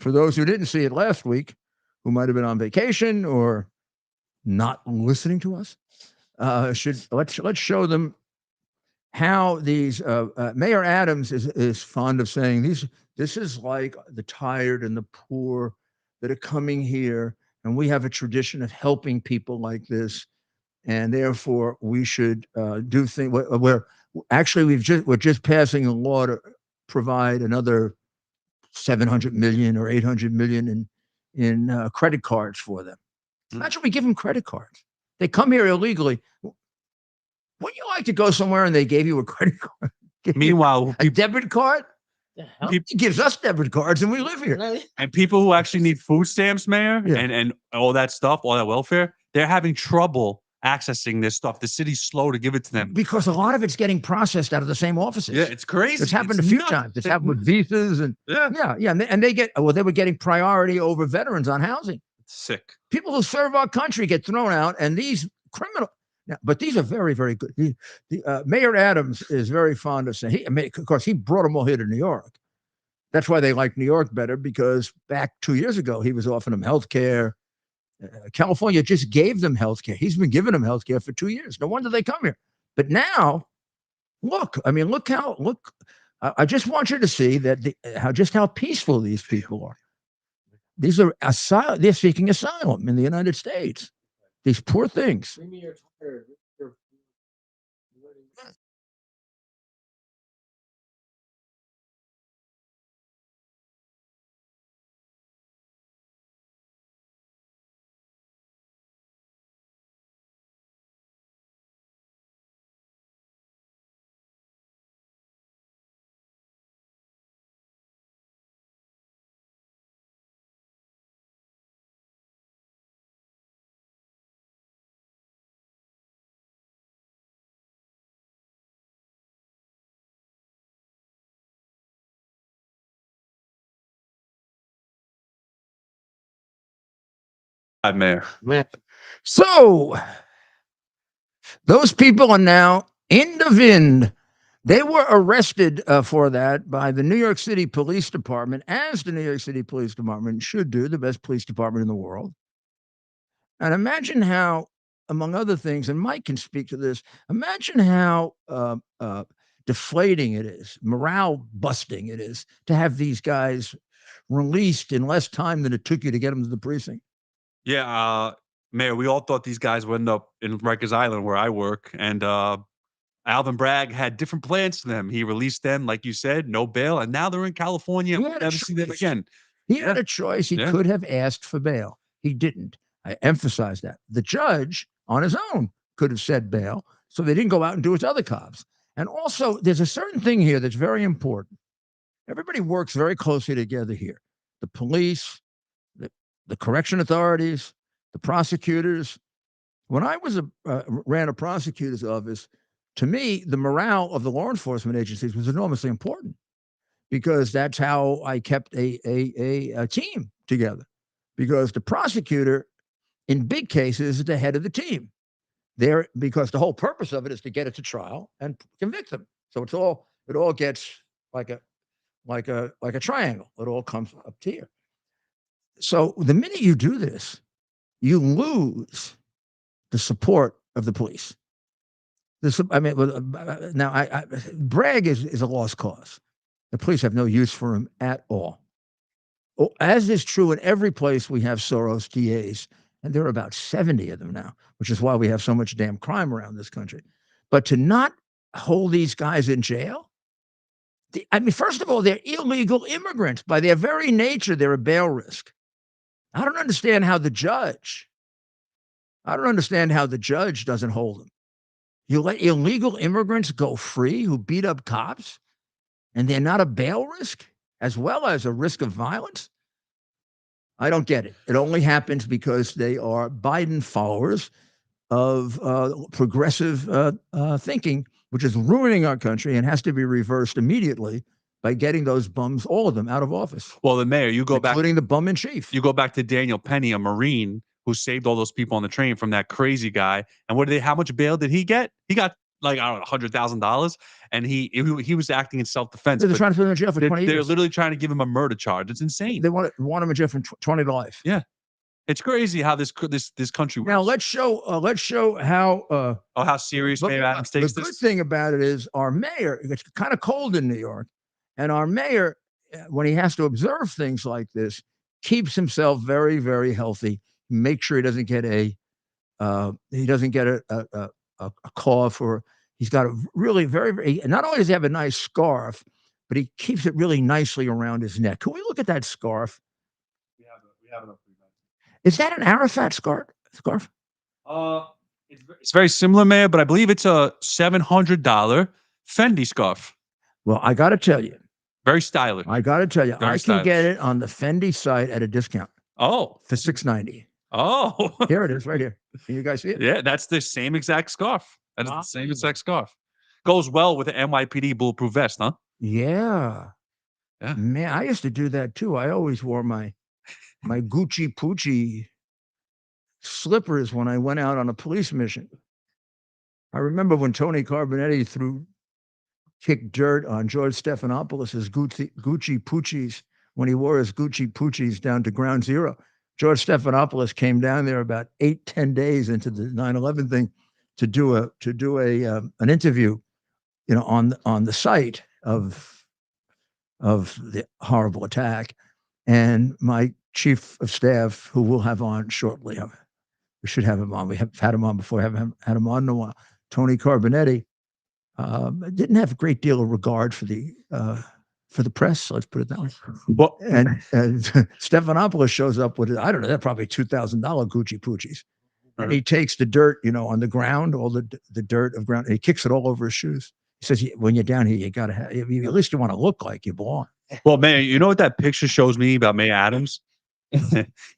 for those who didn't see it last week, who might have been on vacation or not listening to us? Let's show them how these Mayor Adams is fond of saying this is like the tired and the poor that are coming here, and we have a tradition of helping people like this, and therefore we should do things where actually we're just passing a law to provide another 700 million or 800 million in credit cards for them. Imagine we give them credit cards. They come here illegally. Wouldn't you like to go somewhere and they gave you a credit card? Meanwhile, a debit card? He gives us debit cards and we live here. And people who actually need food stamps, Mayor, Yeah. and all that stuff, all that welfare, they're having trouble accessing this stuff. The city's slow to give it to them. Because a lot of it's getting processed out of the same offices. Yeah, it's crazy. It's happened a few times. It's happened with visas and yeah. And they were getting priority over veterans on housing. It's sick. People who serve our country get thrown out, and these criminal. Now, but these are very, very good. Mayor Adams is very fond of saying, of course, he brought them all here to New York. That's why they like New York better, because back 2 years ago, he was offering them health care. California just gave them health care. He's been giving them health care for 2 years. No wonder they come here. But now, look. I just want you to see that how peaceful these people are. These are they're seeking asylum in the United States. These poor things. Mayor. So those people are now in the wind. They were arrested for that by the New York City Police Department, as the New York City Police Department should do, the best police department in the world. And imagine how, among other things, and Mike can speak to this, imagine how deflating it is, morale busting it is to have these guys released in less time than it took you to get them to the precinct. Yeah, Mayor, we all thought these guys would end up in Rikers Island where I work, and Alvin Bragg had different plans for them. He released them, like you said, no bail, and now they're in California. He We'll had a never see them choice. again. He had a choice. He Yeah. could have asked for bail. He didn't. I emphasize that. The judge, on his own, could have said bail, so they didn't go out and do it to other cops. And also, there's a certain thing here that's very important. Everybody works very closely together here. The police, the correction authorities, the prosecutors. When I was ran a prosecutor's office, to me, the morale of the law enforcement agencies was enormously important because that's how I kept a team together. Because the prosecutor, in big cases, is the head of the team. There, because the whole purpose of it is to get it to trial and convict them. So it all gets like a triangle. It all comes up to here. So the minute you do this, you lose the support of the police. Now Bragg is a lost cause. The police have no use for him at all. As is true in every place we have Soros DAs, and there are about 70 of them now, which is why we have so much damn crime around this country. But to not hold these guys in jail, first of all, they're illegal immigrants. By their very nature, they're a bail risk. I don't understand how the judge doesn't hold them. You let illegal immigrants go free who beat up cops, and they're not a bail risk as well as a risk of violence? I don't get it. It only happens because they are Biden followers of progressive thinking, which is ruining our country and has to be reversed immediately by getting those bums, all of them, out of office. Well, the mayor, including the bum in chief. You go back to Daniel Penny, a Marine who saved all those people on the train from that crazy guy. And how much bail did he get? He got like, I don't know, $100,000. And he was acting in self-defense. They're trying to put him in jail for 20 years. They're literally trying to give him a murder charge. It's insane. They want him in jail from 20 to life. Yeah. It's crazy how this country works. Now let's show how how serious Mayor Adams takes the this. good thing about it is our mayor, it's kind of cold in New York, and our mayor, when he has to observe things like this, keeps himself very, very healthy. Make sure he doesn't get a cough, or he's got a really very, very, not only does he have a nice scarf, but he keeps it really nicely around his neck. Can we look at that scarf? We have it up. Is that an Arafat scarf? It's very similar, Mayor, but I believe it's a $700 Fendi scarf. Well, I got to tell you. Very stylish. I got to tell you, Very I stylish. can get it on the Fendi site at a discount. Oh. For $690. Oh. Here it is, right here. Can you guys see it? Yeah, that's the same exact scarf. That is the same exact scarf. Goes well with the NYPD bulletproof vest, huh? Yeah. Yeah. Man, I used to do that too. I always wore my Gucci Poochie slippers when I went out on a police mission. I remember when Tony Carbonetti kicked dirt on George Stephanopoulos' Gucci Poochies when he wore his Gucci Poochies down to Ground Zero. George Stephanopoulos came down there about 8-10 days into the 9/11 thing to do an interview, on the site of the horrible attack. And my chief of staff, who we'll have on shortly, we should have him on. We have had him on before. Haven't had him on in a while. Tony Carbonetti didn't have a great deal of regard for the press. Let's put it that way. Well, and Stephanopoulos shows up with, I don't know, they're probably $2,000 Gucci Poochies. And he takes the dirt, on the ground, all the dirt of ground, and he kicks it all over his shoes. He says, when you're down here, you got to have, at least you want to look like you belong. Well, Mayor, you know what that picture shows me about Mayor Adams?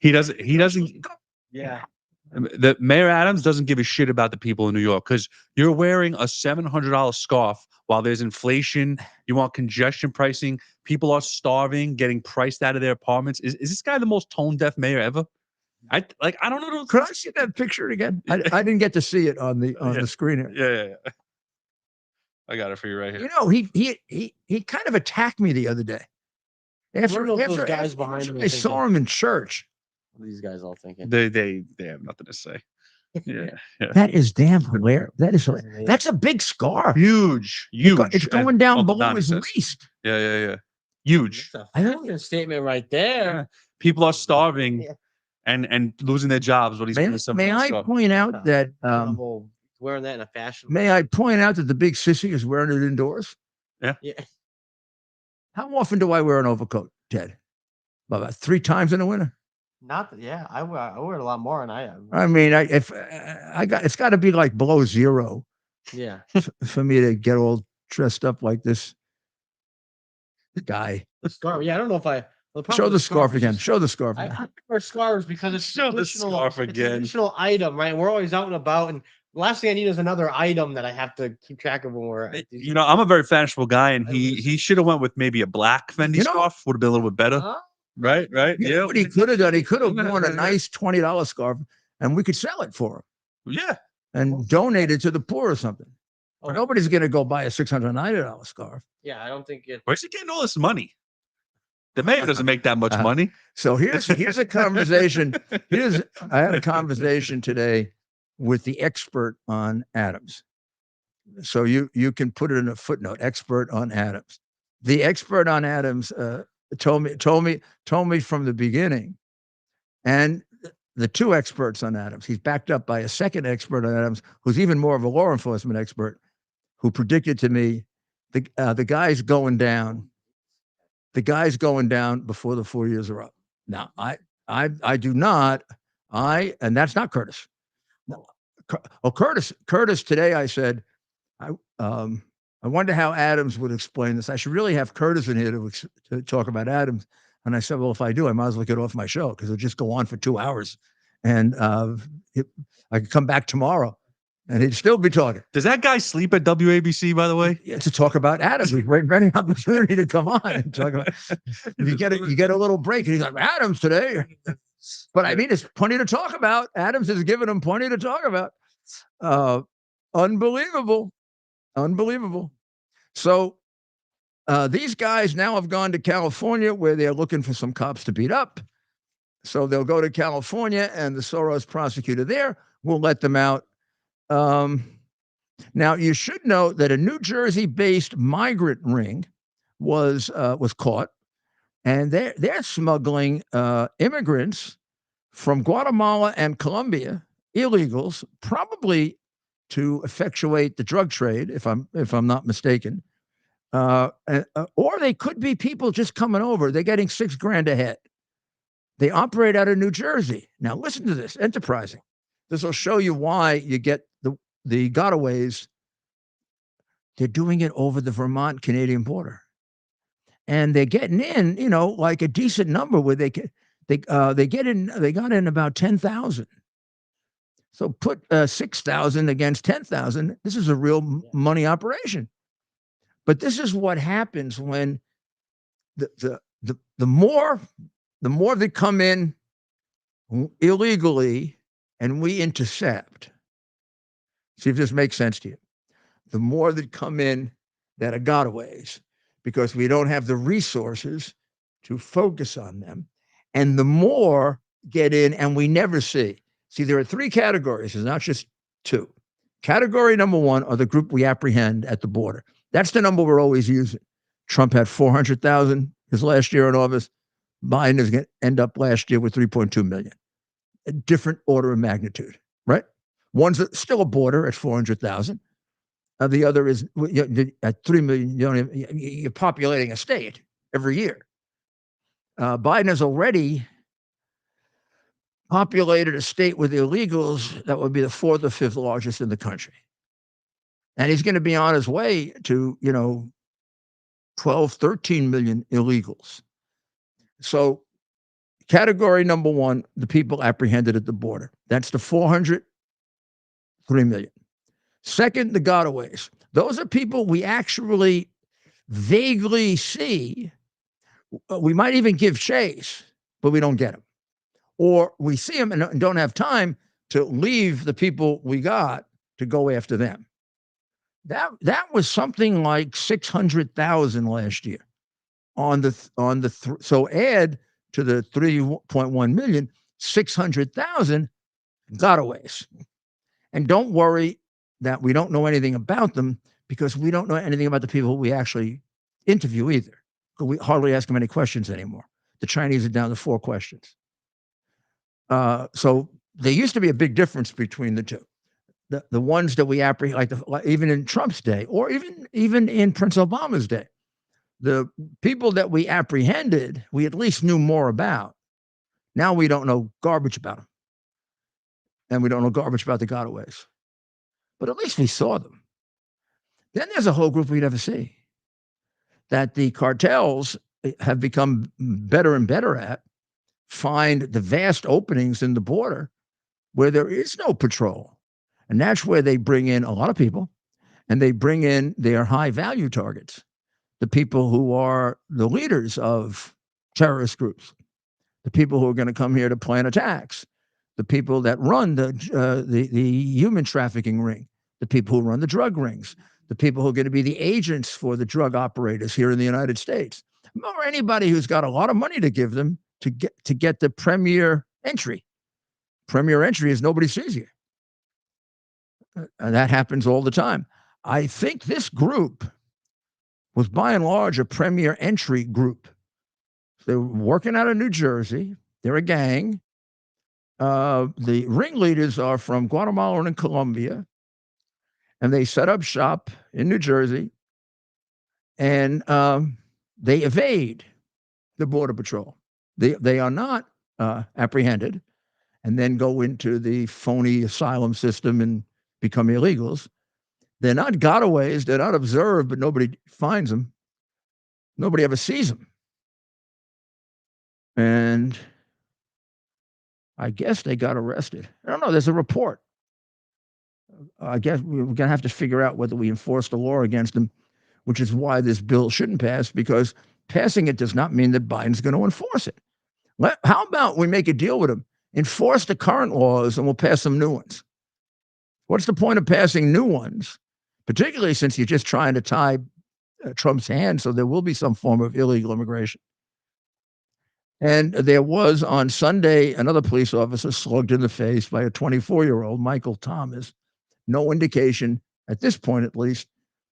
he doesn't. Yeah. The Mayor Adams doesn't give a shit about the people in New York, because you're wearing a $700 scarf while there's inflation. You want congestion pricing. People are starving, getting priced out of their apartments. Is this guy the most tone deaf mayor ever? I don't know. Could I see that picture again? I didn't get to see it on the screen here. Yeah. I got it for you right here. He kind of attacked me the other day. After those guys behind him. I saw him in church. What are these guys all thinking? They have nothing to say. Yeah. That is damn hilarious. That's a big scarf. Huge. It's going down below his waist. Yeah. Huge. I think a statement right there. People are starving. and losing their jobs. What he's May, putting some may I stuff. point out that Trouble wearing that in a fashion. may I point out that the big sissy is wearing it indoors? Yeah. How often do I wear an overcoat, Ted? About 3 times in the winter. Not that, yeah. I wear it a lot more, and I mean, it's got to be like below 0 yeah. for me to get all dressed up like this guy. The scarf. Yeah, I don't know if I. The problem Show with the scarf is again. just- Show the scarf I again. wear scarves because it's Show the traditional. scarf It's a again. traditional item, right? We're always out and about, and the last thing I need is another item that I have to keep track of when we're. At these- You know, I'm a very fashionable guy, and he should have went with maybe a black Fendi You know- scarf. Would have been a little bit better, Huh? right? You know what he could have done? He could have worn a nice $20 scarf, and we could sell it for him Yeah. and donate it to the poor or something. Oh. But nobody's going to go buy a $690 scarf. Yeah, I don't think it. Where's he getting all this money? The mayor doesn't make that much money. So here's a conversation. I had a conversation today with the expert on atoms. So you can put it in a footnote. Expert on atoms. The expert on atoms told me from the beginning, and the 2 experts on atoms. He's backed up by a second expert on atoms, who's even more of a law enforcement expert, who predicted to me the guy's going down. The guy's going down before the 4 years are up. Now, I do not. And that's not Curtis. No. Curtis. Today, I said, I wonder how Adams would explain this. I should really have Curtis in here to talk about Adams. And I said, well, if I do, I might as well get off my show because it'll just go on for 2 hours, and I could come back tomorrow. And he'd still be talking. Does that guy sleep at WABC, by the way? Yeah, to talk about Adams. We bring any opportunity to come on and talk about. You get a little break, and he's like, Adams today. But I mean, there's plenty to talk about. Adams has given him plenty to talk about. Unbelievable. So these guys now have gone to California, where they're looking for some cops to beat up. So they'll go to California, and the Soros prosecutor there will let them out. Now, you should know that a New Jersey-based migrant ring was caught, and they're smuggling immigrants from Guatemala and Colombia, illegals, probably to effectuate the drug trade, if I'm not mistaken, or they could be people just coming over. They're getting $6,000 a head. They operate out of New Jersey. Now, listen to this, enterprising. This will show you why you get the gotaways. They're doing it over the Vermont-Canadian border. And they're getting in, like a decent number where they got in about 10,000. So put 6,000 against 10,000. This is a real money operation. But this is what happens when the more they come in illegally and we intercept. See if this makes sense to you. The more that come in that are gotaways, because we don't have the resources to focus on them, and the more get in and we never see. See, there are 3 categories. It's not just 2. Category number 1 are the group we apprehend at the border. That's the number we're always using. Trump had 400,000 his last year in office. Biden is going to end up last year with 3.2 million. A different order of magnitude, right? One's still a border at 400,000. The other is at 3 million. You're populating a state every year. Biden has already populated a state with illegals that would be the 4th or 5th largest in the country. And he's going to be on his way to, 12, 13 million illegals. So category number 1, the people apprehended at the border. That's the 403 million. Second, the gotaways. Those are people we actually vaguely see. We might even give chase, but we don't get them. Or we see them and don't have time to leave the people we got to go after them. That was something like 600,000 last year so add to the 3.1 million, 600,000 gotaways. And don't worry that we don't know anything about them, because we don't know anything about the people we actually interview either. We hardly ask them any questions anymore. The Chinese are down to 4 questions. So there used to be a big difference between the two. The ones that we apprehend, like even in Trump's day, or even in Prince Obama's day, the people that we apprehended, we at least knew more about. Now we don't know garbage about them, and we don't know garbage about the gotaways. But at least we saw them. Then there's a whole group we never see that the cartels have become better and better at. Find the vast openings in the border where there is no patrol. And that's where they bring in a lot of people, and they bring in their high value targets, the people who are the leaders of terrorist groups, the people who are going to come here to plan attacks, the people that run the human trafficking ring, the people who run the drug rings, the people who are going to be the agents for the drug operators here in the United States, or anybody who's got a lot of money to give them to get the premier entry. Premier entry is nobody sees you. And that happens all the time. I think this group was by and large a premier entry group. They're working out of New Jersey. They're a gang. The ringleaders are from Guatemala and Colombia, and they set up shop in New Jersey, and they evade the Border Patrol. They are not apprehended and then go into the phony asylum system and become illegals. They're not gotaways. They're not observed, but nobody finds them. Nobody ever sees them. And I guess they got arrested. I don't know. There's a report. I guess we're going to have to figure out whether we enforce the law against them, which is why this bill shouldn't pass, because passing it does not mean that Biden's going to enforce it. How about we make a deal with him? Enforce the current laws and we'll pass some new ones. What's the point of passing new ones, particularly since you're just trying to tie Trump's hand so there will be some form of illegal immigration? And there was on Sunday another police officer slugged in the face by a 24-year-old, Michael Thomas. No indication, at this point at least,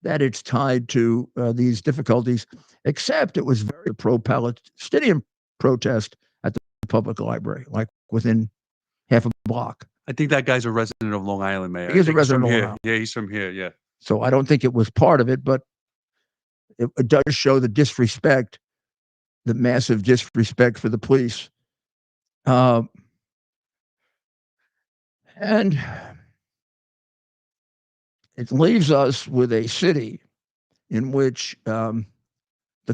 that it's tied to these difficulties, except it was very pro-Palestinian protest at the public library, like within half a block. I think that guy's a resident of Long Island, Mayor. He is a resident of Long here. Island. Yeah, he's from here. Yeah. So I don't think it was part of it, but it does show the disrespect, the massive disrespect for the police. And it leaves us with a city in which the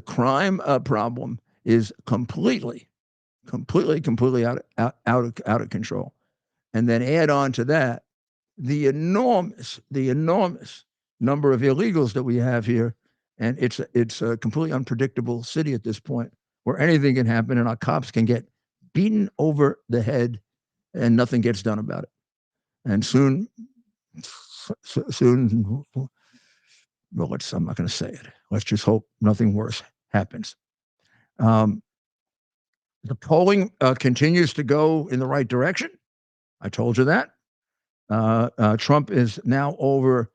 crime problem is completely out of control. And then add on to that the enormous number of illegals that we have here, and it's a completely unpredictable city at this point, where anything can happen, and our cops can get beaten over the head, and nothing gets done about it. And soon, well, I'm not going to say it. Let's just hope nothing worse happens. The polling continues to go in the right direction. I told you that. Trump is now over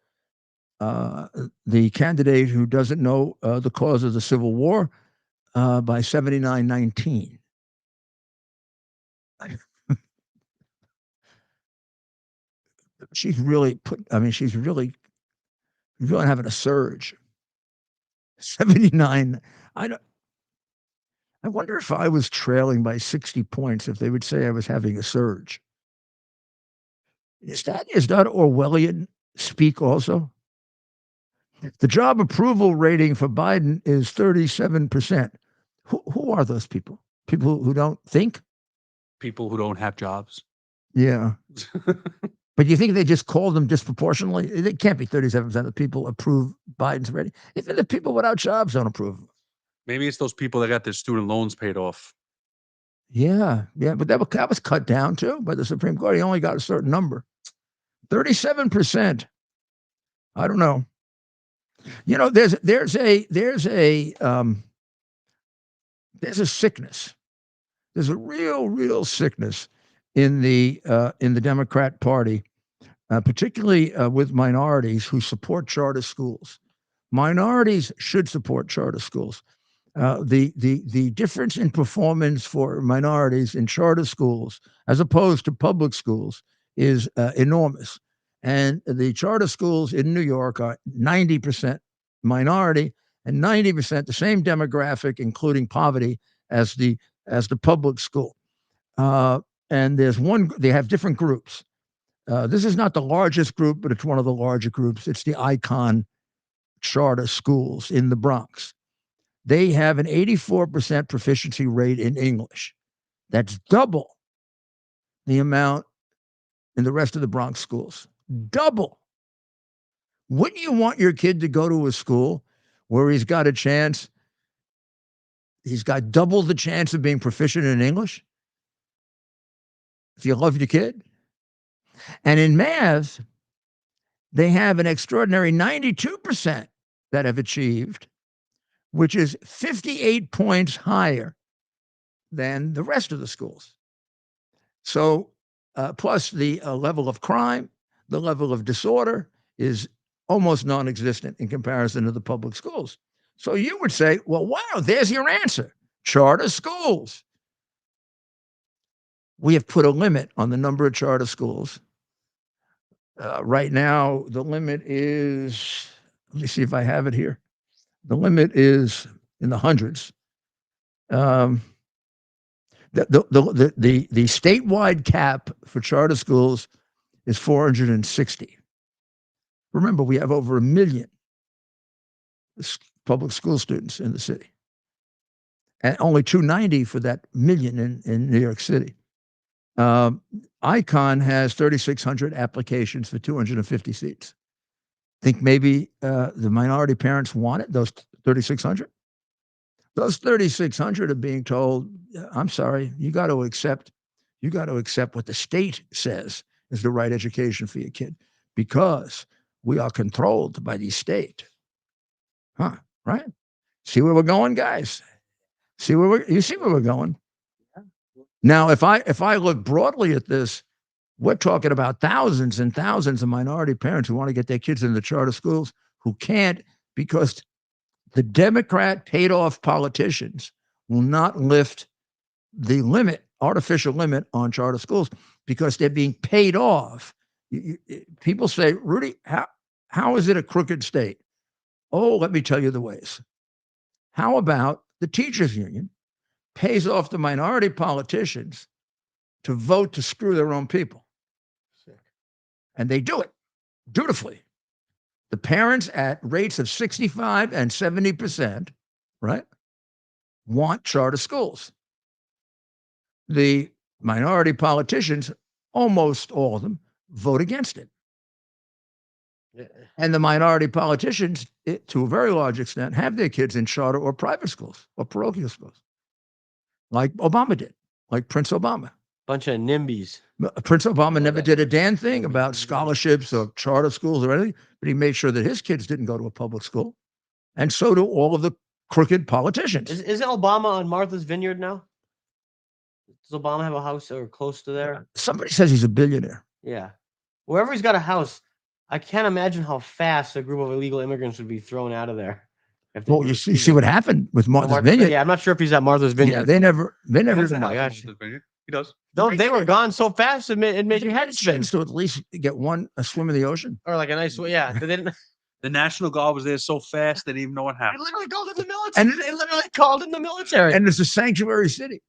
the candidate who doesn't know the cause of the Civil War by 79-19. She's really she's really having a surge. 79. I wonder if I was trailing by 60 points, if they would say I was having a surge. Is that Orwellian speak also? The job approval rating for Biden is 37%. Who are those people? People who don't think? People who don't have jobs. Yeah. But you think they just called them disproportionately? It can't be 37% of people approve Biden's rating. Even the people without jobs don't approve. Maybe it's those people that got their student loans paid off. Yeah. But that was cut down too by the Supreme Court. He only got a certain number. 37%. I don't know. You know, there's a sickness. There's a real sickness in the Democrat Party, particularly with minorities who support charter schools. Minorities should support charter schools. The difference in performance for minorities in charter schools as opposed to public schools is enormous. And the charter schools in New York are 90% minority and 90% the same demographic, including poverty, as the public school. And they have different groups. This is not the largest group, but it's one of the larger groups. It's the Icon charter schools in the Bronx. They have an 84% proficiency rate in English. That's double the amount in the rest of the Bronx schools. Double. Wouldn't you want your kid to go to a school where he's got double the chance of being proficient in English? If you love your kid. And in math, they have an extraordinary 92% that have achieved, which is 58 points higher than the rest of the schools. So, plus the level of crime, the level of disorder is almost non-existent in comparison to the public schools. So you would say, well, wow, there's your answer. Charter schools. We have put a limit on the number of charter schools. Right now, the limit is, let me see if I have it here. The limit is in the hundreds. The statewide cap for charter schools is 460. Remember, we have over 1 million public school students in the city, and only 290 for that million in New York City. Icon has 3,600 applications for 250 seats. Think maybe the minority parents want it, those 3,600? Those 3,600 are being told, I'm sorry, you got to accept what the state says is the right education for your kid, because we are controlled by the state. Right? See where we're going, guys? You see where we're going? Now, if I look broadly at this, we're talking about thousands and thousands of minority parents who want to get their kids into charter schools who can't because the Democrat paid off politicians will not lift the artificial limit on charter schools because they're being paid off. People say, Rudy, how is it a crooked state? Oh, let me tell you the ways. How about the teachers union pays off the minority politicians to vote to screw their own people? And they do it dutifully. The parents at rates of 65 and 70%, right, want charter schools. The minority politicians, almost all of them, vote against it. And the minority politicians, to a very large extent, have their kids in charter or private schools or parochial schools, like Obama did, like Prince Obama. Bunch of NIMBYs. Prince Obama never did a damn thing about scholarships or charter schools or anything, but he made sure that his kids didn't go to a public school. And so do all of the crooked politicians. Isn't Obama on Martha's Vineyard now? Does Obama have a house or close to there? Somebody says he's a billionaire. Yeah. Wherever he's got a house, I can't imagine how fast a group of illegal immigrants would be thrown out of there. Well, you see what happened with Martha's Vineyard. Yeah, I'm not sure if he's at Martha's Vineyard. Yeah, they never. Oh my gosh. He does. They were gone so fast. It made you had a chance to at least get a swim in the ocean, or like a nice yeah. They didn't. The National Guard was there so fast they didn't even know what happened. They literally called in the military. They literally called in the military. And it's a sanctuary city.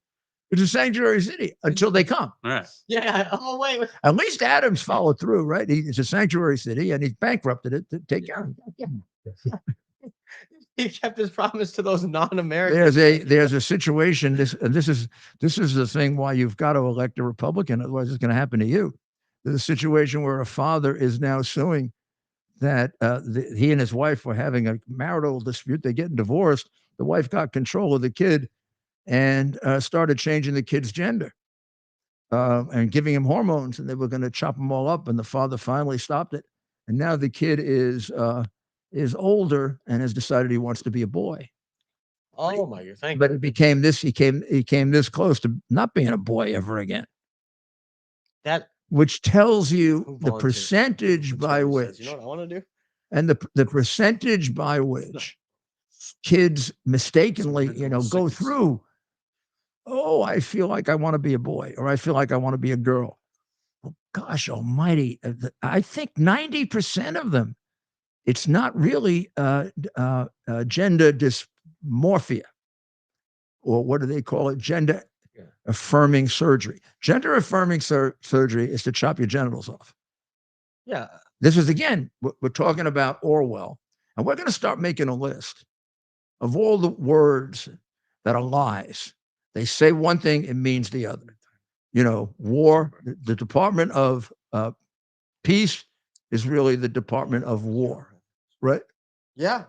It's a sanctuary city until they come. All right. Yeah. Oh wait. At least Adams followed through, right? It's a sanctuary city, and he bankrupted it to take care of it. He kept his promise to those non-Americans. There's a situation. This is the thing why you've got to elect a Republican, otherwise it's going to happen to you. There's a situation where a father is now suing that he and his wife were having a marital dispute. They're getting divorced. The wife got control of the kid and started changing the kid's gender and giving him hormones, and they were going to chop them all up. And the father finally stopped it. And now the kid is older and has decided he wants to be a boy. Oh my God! Thank but it became this. He came this close to not being a boy ever again. That which tells you the percentage by which. You know what I want to do? And the percentage by which kids mistakenly, Mental go sickness. through, oh, I feel like I want to be a boy, or I feel like I want to be a girl. Well, gosh almighty, I think 90% of them, it's not really gender dysmorphia, or what do they call it? Gender affirming surgery. Gender affirming surgery is to chop your genitals off. Yeah. This is, again, we're talking about Orwell, and we're going to start making a list of all the words that are lies. They say one thing, it means the other. War, the Department of Peace is really the Department of War, right? Yeah.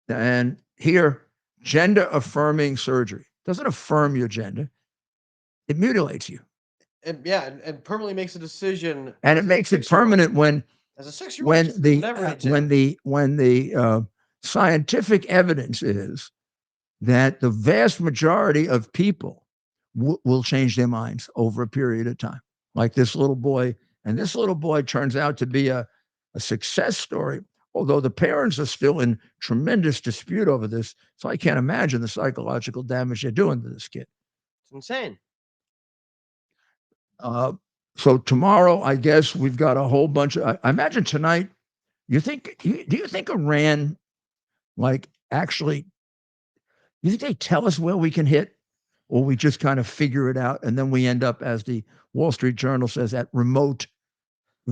And here, gender affirming surgery doesn't affirm your gender, it mutilates you. And and permanently makes a decision. And it makes it permanent when As a 6-year-old, when the scientific evidence is that the vast majority of people will change their minds over a period of time, like this little boy. And this little boy turns out to be a success story, although the parents are still in tremendous dispute over this. So I can't imagine the psychological damage they're doing to this kid. It's insane. So tomorrow, I guess we've got a whole bunch of, I imagine tonight, do you think Iran, actually, you think they tell us where we can hit, or we just kind of figure it out, and then we end up, as the Wall Street Journal says, at remote,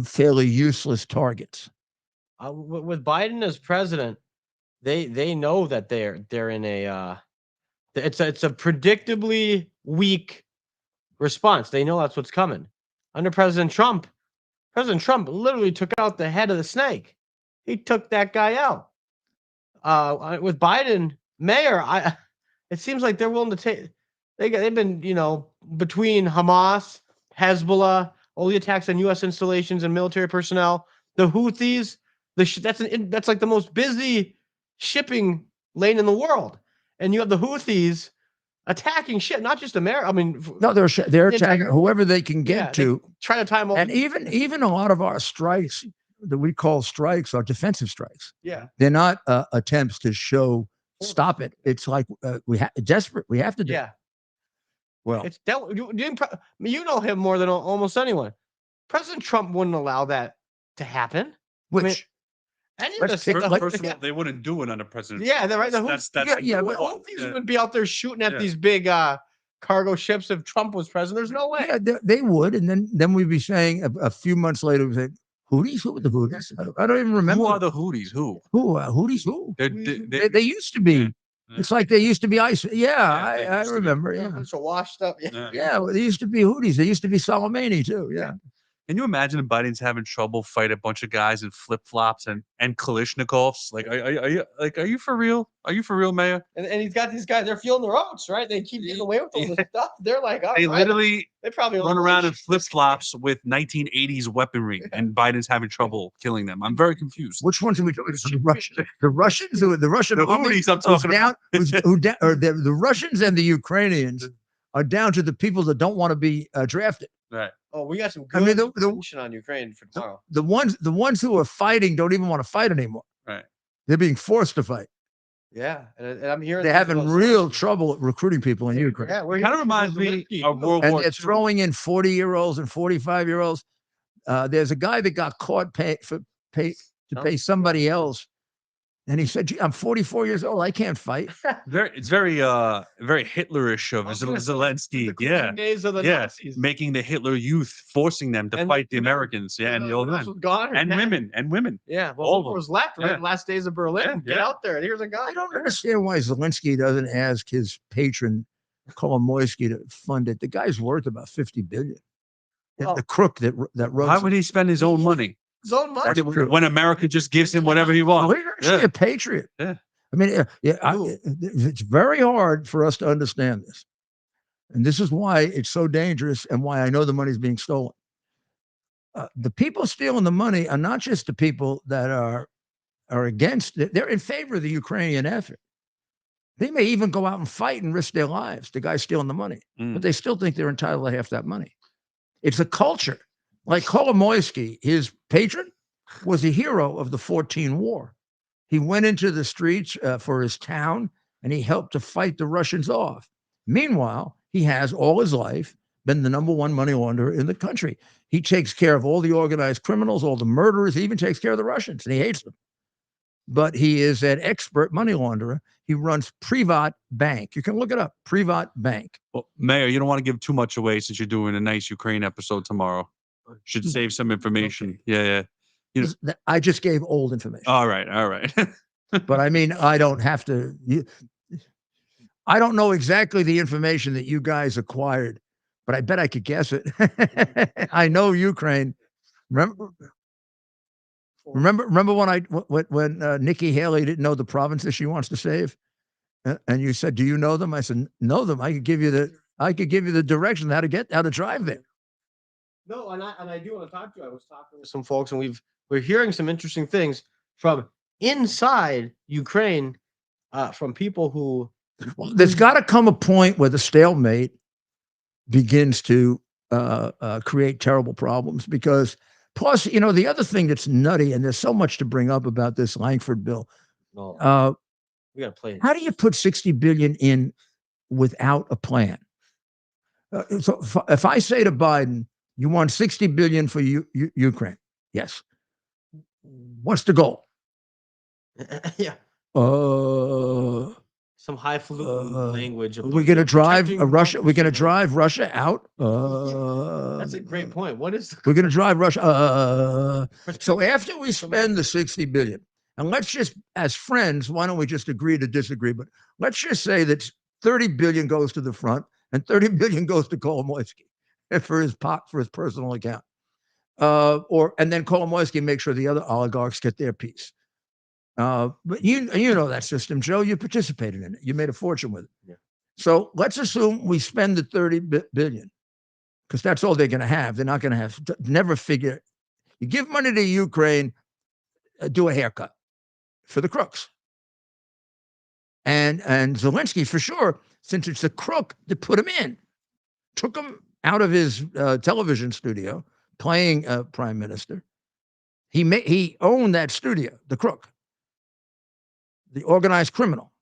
fairly useless targets? With Biden as president, they know that they're in a it's a predictably weak response. They know that's what's coming. Under President Trump literally took out the head of the snake. He took that guy out. With Biden, Mayor, it seems like they're willing to take. They've been between Hamas, Hezbollah, all the attacks on U.S. installations and military personnel, the Houthis. That's like the most busy shipping lane in the world, and you have the Houthis attacking shit, not just America. I mean, no, they're attacking whoever they can get to. Try to time and even a lot of our strikes that we call strikes are defensive strikes. Yeah, they're not attempts to stop it. It's like we have desperate. We have to do. Yeah. Well, it's you know him more than almost anyone. President Trump wouldn't allow that to happen. Which first of all, they wouldn't do it under President Trump. Yeah, they're right. That's Houthis would be out there shooting at these big cargo ships if Trump was president. There's no way. Yeah, they would, and then we'd be saying a few months later, we'd say, Houthis? Who are the Houthis? I don't even remember. Who are the Houthis? Who? Houthis? Who? They used to be. Yeah. It's like they used to be ISIS. I remember. Yeah. So washed up. Yeah, they used to be Houthis. They used to be Soleimani too. Yeah. Can you imagine if Biden's having trouble fight a bunch of guys in flip flops and Kalashnikovs? Are you for real? Are you for real, Mayor? And he's got these guys. They're feeling their oats, right? They keep getting away with all this stuff. They're like, they literally they probably run around in flip flops with 1980s weaponry, and Biden's having trouble killing them. I'm very confused. Which ones are we talking about? The Russians, the Russian Houthis. I'm talking about. The Russians and the Ukrainians are down to the people that don't want to be drafted. Right. Oh, we got some good information on Ukraine for tomorrow. The ones who are fighting don't even want to fight anymore. Right. They're being forced to fight. Yeah, and I'm hearing they're having real trouble recruiting people in Ukraine. Yeah, it kind of reminds me of World War II. They're throwing in 40-year-olds and 45-year-olds. There's a guy that got caught to pay somebody else. And he said, "Gee, I'm 44 years old. I can't fight." It's very Hitlerish of Zelensky. Yeah, days of the Nazis. Making the Hitler youth, forcing them to fight the Americans. Yeah, and the old men and women. Yeah, well, all was left. Right, last days of Berlin. Get out there. And here's a guy. I don't understand why Zelensky doesn't ask his patron Kolomoisky to fund it. The guy's worth about $50 billion. The crook that wrote. Why would he spend his own money? His own money. When America just gives him whatever he wants. Well, he's actually a patriot. Yeah. I mean, it's very hard for us to understand this. And this is why it's so dangerous and why I know the money's being stolen. The people stealing the money are not just the people that are against it. They're in favor of the Ukrainian effort. They may even go out and fight and risk their lives, the guy stealing the money. But they still think they're entitled to half that money. It's a culture. Like Kolomoisky, his patron, was a hero of the 14 war. He went into the streets for his town, and he helped to fight the Russians off. Meanwhile, he has all his life been the number one money launderer in the country. He takes care of all the organized criminals, all the murderers. He even takes care of the Russians, and he hates them. But he is an expert money launderer. He runs Privat Bank. You can look it up, Privat Bank. Well, Mayor, you don't want to give too much away since you're doing a nice Ukraine episode tomorrow. Should save some information. Okay. Yeah, yeah. I just gave old information. All right, all right. But I mean, I don't have to. I don't know exactly the information that you guys acquired, but I bet I could guess it. I know Ukraine. Remember when Nikki Haley didn't know the provinces she wants to save, and you said, "Do you know them?" I said, "Know them. I could give you the direction how to drive there." No, and I do want to talk to you. I was talking with some folks, and we're hearing some interesting things from inside Ukraine, from people who. Well, there's got to come a point where the stalemate begins to create terrible problems, because plus, the other thing that's nutty, and there's so much to bring up about this Langford bill. We got to play it. How do you put 60 billion in without a plan? So if I say to Biden, you want 60 billion for Ukraine? Yes. What's the goal? Yeah. Some highfalutin language. We're going to drive Russia. We're going to drive Russia out. That's a great point. What is? We're going to drive Russia. So after we spend the 60 billion, and let's just, as friends, why don't we just agree to disagree? But let's just say that 30 billion goes to the front and 30 billion goes to Kolomoisky for his personal account. And then Kolomoisky makes sure the other oligarchs get their piece. But you know that system, Joe. You participated in it. You made a fortune with it. Yeah. So let's assume we spend the 30 billion, because that's all they're going to have. They're not going to have. Never figure. You give money to Ukraine, do a haircut for the crooks. And Zelensky, for sure, since it's a crook, to put him in, took him out of his television studio playing prime minister. He owned that studio, the crook. The organized criminal,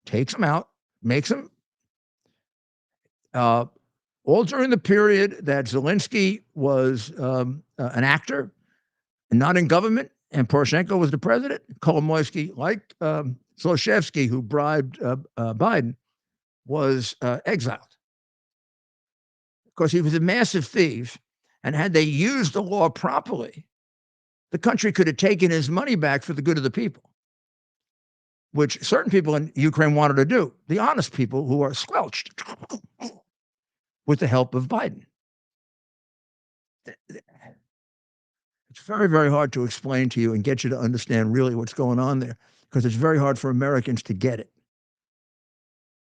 takes him out, makes him, all during the period that Zelensky was an actor and not in government, and Poroshenko was the president. Kolomoisky, like Zlochevsky, who bribed Biden, was exiled because he was a massive thief. And had they used the law properly, the country could have taken his money back for the good of the people, which certain people in Ukraine wanted to do, the honest people who are squelched with the help of Biden. It's very, very hard to explain to you and get you to understand really what's going on there, because it's very hard for Americans to get it.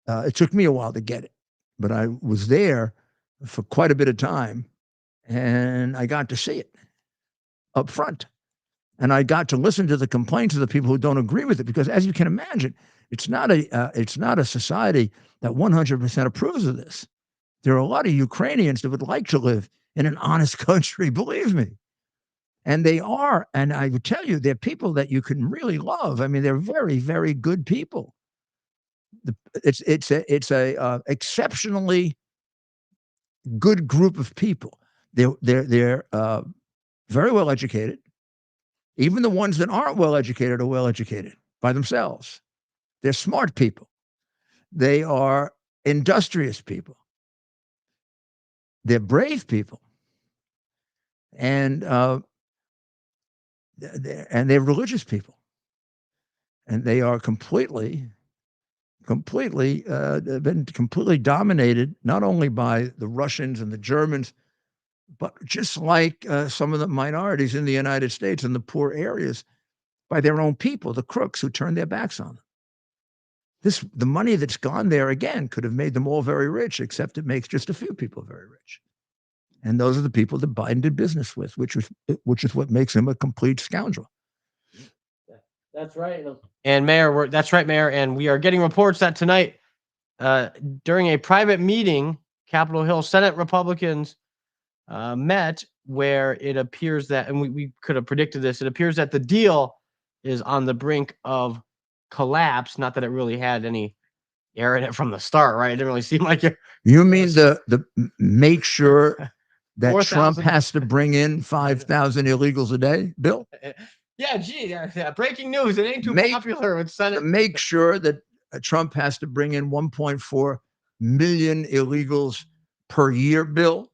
It took me a while to get it, but I was there for quite a bit of time, and I got to see it up front. And I got to listen to the complaints of the people who don't agree with it, because, as you can imagine, it's not a society that 100% approves of this. There are a lot of Ukrainians that would like to live in an honest country, believe me. And they are, and I would tell you, they're people that you can really love. I mean, they're very, very good people. It's a exceptionally good group of people. They're very well educated. Even the ones that aren't well educated are well educated by themselves. They're smart people. They are industrious people. They're brave people. And they're religious people. And they are completely been completely dominated, not only by the Russians and the Germans, but just like some of the minorities in the United States in the poor areas, by their own people, the crooks who turned their backs on them. The money that's gone there, again, could have made them all very rich, except it makes just a few people very rich. And those are the people that Biden did business with, which is what makes him a complete scoundrel. That's right. And Mayor, that's right, Mayor. And we are getting reports that tonight, during a private meeting, Capitol Hill Senate Republicans met, where it appears that, and we could have predicted this, it appears that the deal is on the brink of collapse. Not that it really had any air in it from the start, right? It didn't really seem like it. You mean the make sure that 4,000 Trump has to bring in 5,000 illegals a day, Bill? Yeah, gee, yeah. Breaking news. It ain't too Make- popular with To Senate. make sure that Trump has to bring in 1.4 million illegals per year, Bill.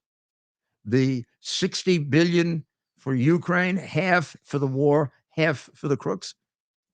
The 60 billion for Ukraine, half for the war, half for the crooks.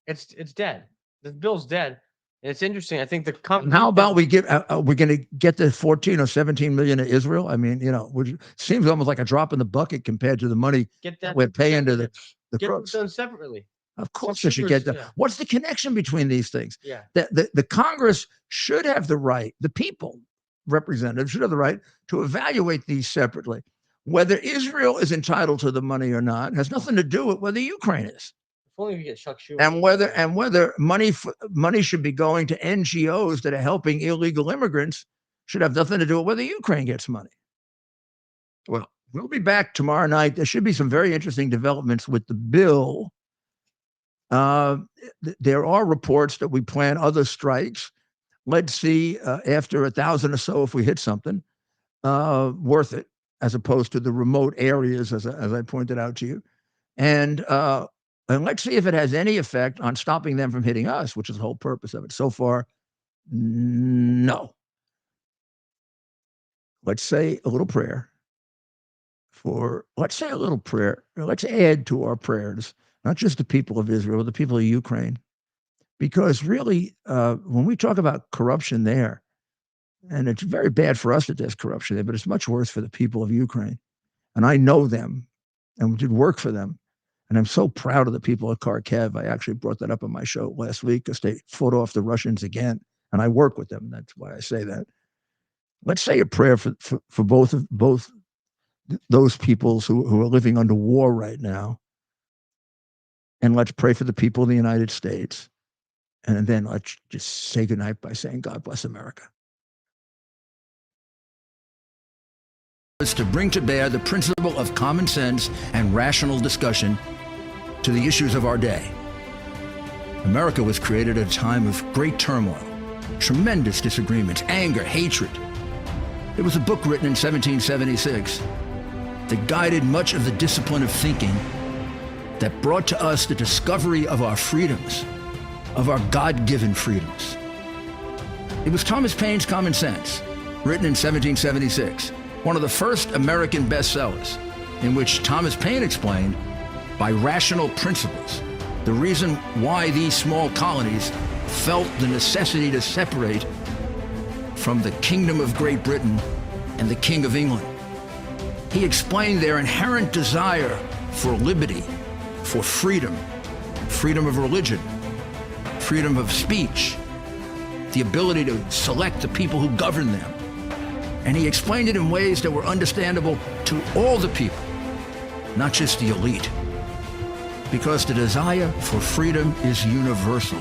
It's dead. The bill's dead. And it's interesting. I think the And company. how about we give? We're going to get the 14 or 17 million to Israel. I mean, which seems almost like a drop in the bucket compared to the money get that we're paying to the get them crooks. done separately. Of course, they should get that. Yeah. What's the connection between these things? Yeah. The Congress should have the right, the people, representatives should have the right to evaluate these separately. Whether Israel is entitled to the money or not has nothing to do with whether Ukraine is. If only we get Chuck Schumer. And whether money should be going to NGOs that are helping illegal immigrants should have nothing to do with whether Ukraine gets money. Well, we'll be back tomorrow night. There should be some very interesting developments with the bill. There are reports that we plan other strikes. Let's see after 1,000 or so if we hit something worth it, as opposed to the remote areas, as I pointed out to you. And let's see if it has any effect on stopping them from hitting us, which is the whole purpose of it. So far, no. Let's say a little prayer let's say a little prayer. Let's add to our prayers, not just the people of Israel, but the people of Ukraine. Because really, when we talk about corruption there, and it's very bad for us that there's corruption there, but it's much worse for the people of Ukraine. And I know them, and we did work for them. And I'm so proud of the people at Kharkiv. I actually brought that up on my show last week because they fought off the Russians again. And I work with them. That's why I say that. Let's say a prayer for both those peoples who are living under war right now. And let's pray for the people of the United States. And then let's just say goodnight by saying, God bless America. Is to bring to bear the principle of common sense and rational discussion to the issues of our day. America was created at a time of great turmoil, tremendous disagreements, anger, hatred. There was a book written in 1776 that guided much of the discipline of thinking that brought to us the discovery of our freedoms, of our God-given freedoms. It was Thomas Paine's Common Sense, written in 1776, one of the first American bestsellers, in which Thomas Paine explained, by rational principles, the reason why these small colonies felt the necessity to separate from the Kingdom of Great Britain and the King of England. He explained their inherent desire for liberty, for freedom, freedom of religion, freedom of speech, the ability to select the people who govern them. And he explained it in ways that were understandable to all the people, not just the elite. Because the desire for freedom is universal.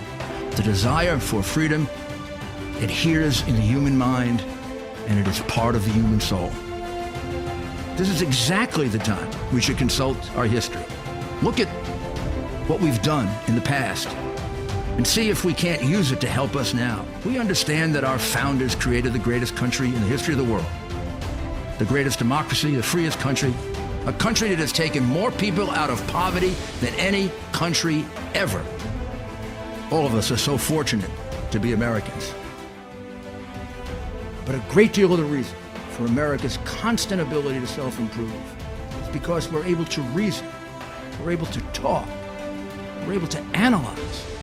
The desire for freedom adheres in the human mind, and it is part of the human soul. This is exactly the time we should consult our history. Look at what we've done in the past and see if we can't use it to help us now. We understand that our founders created the greatest country in the history of the world, the greatest democracy, the freest country, a country that has taken more people out of poverty than any country ever. All of us are so fortunate to be Americans. But a great deal of the reason for America's constant ability to self-improve is because we're able to reason, we're able to talk, we're able to analyze,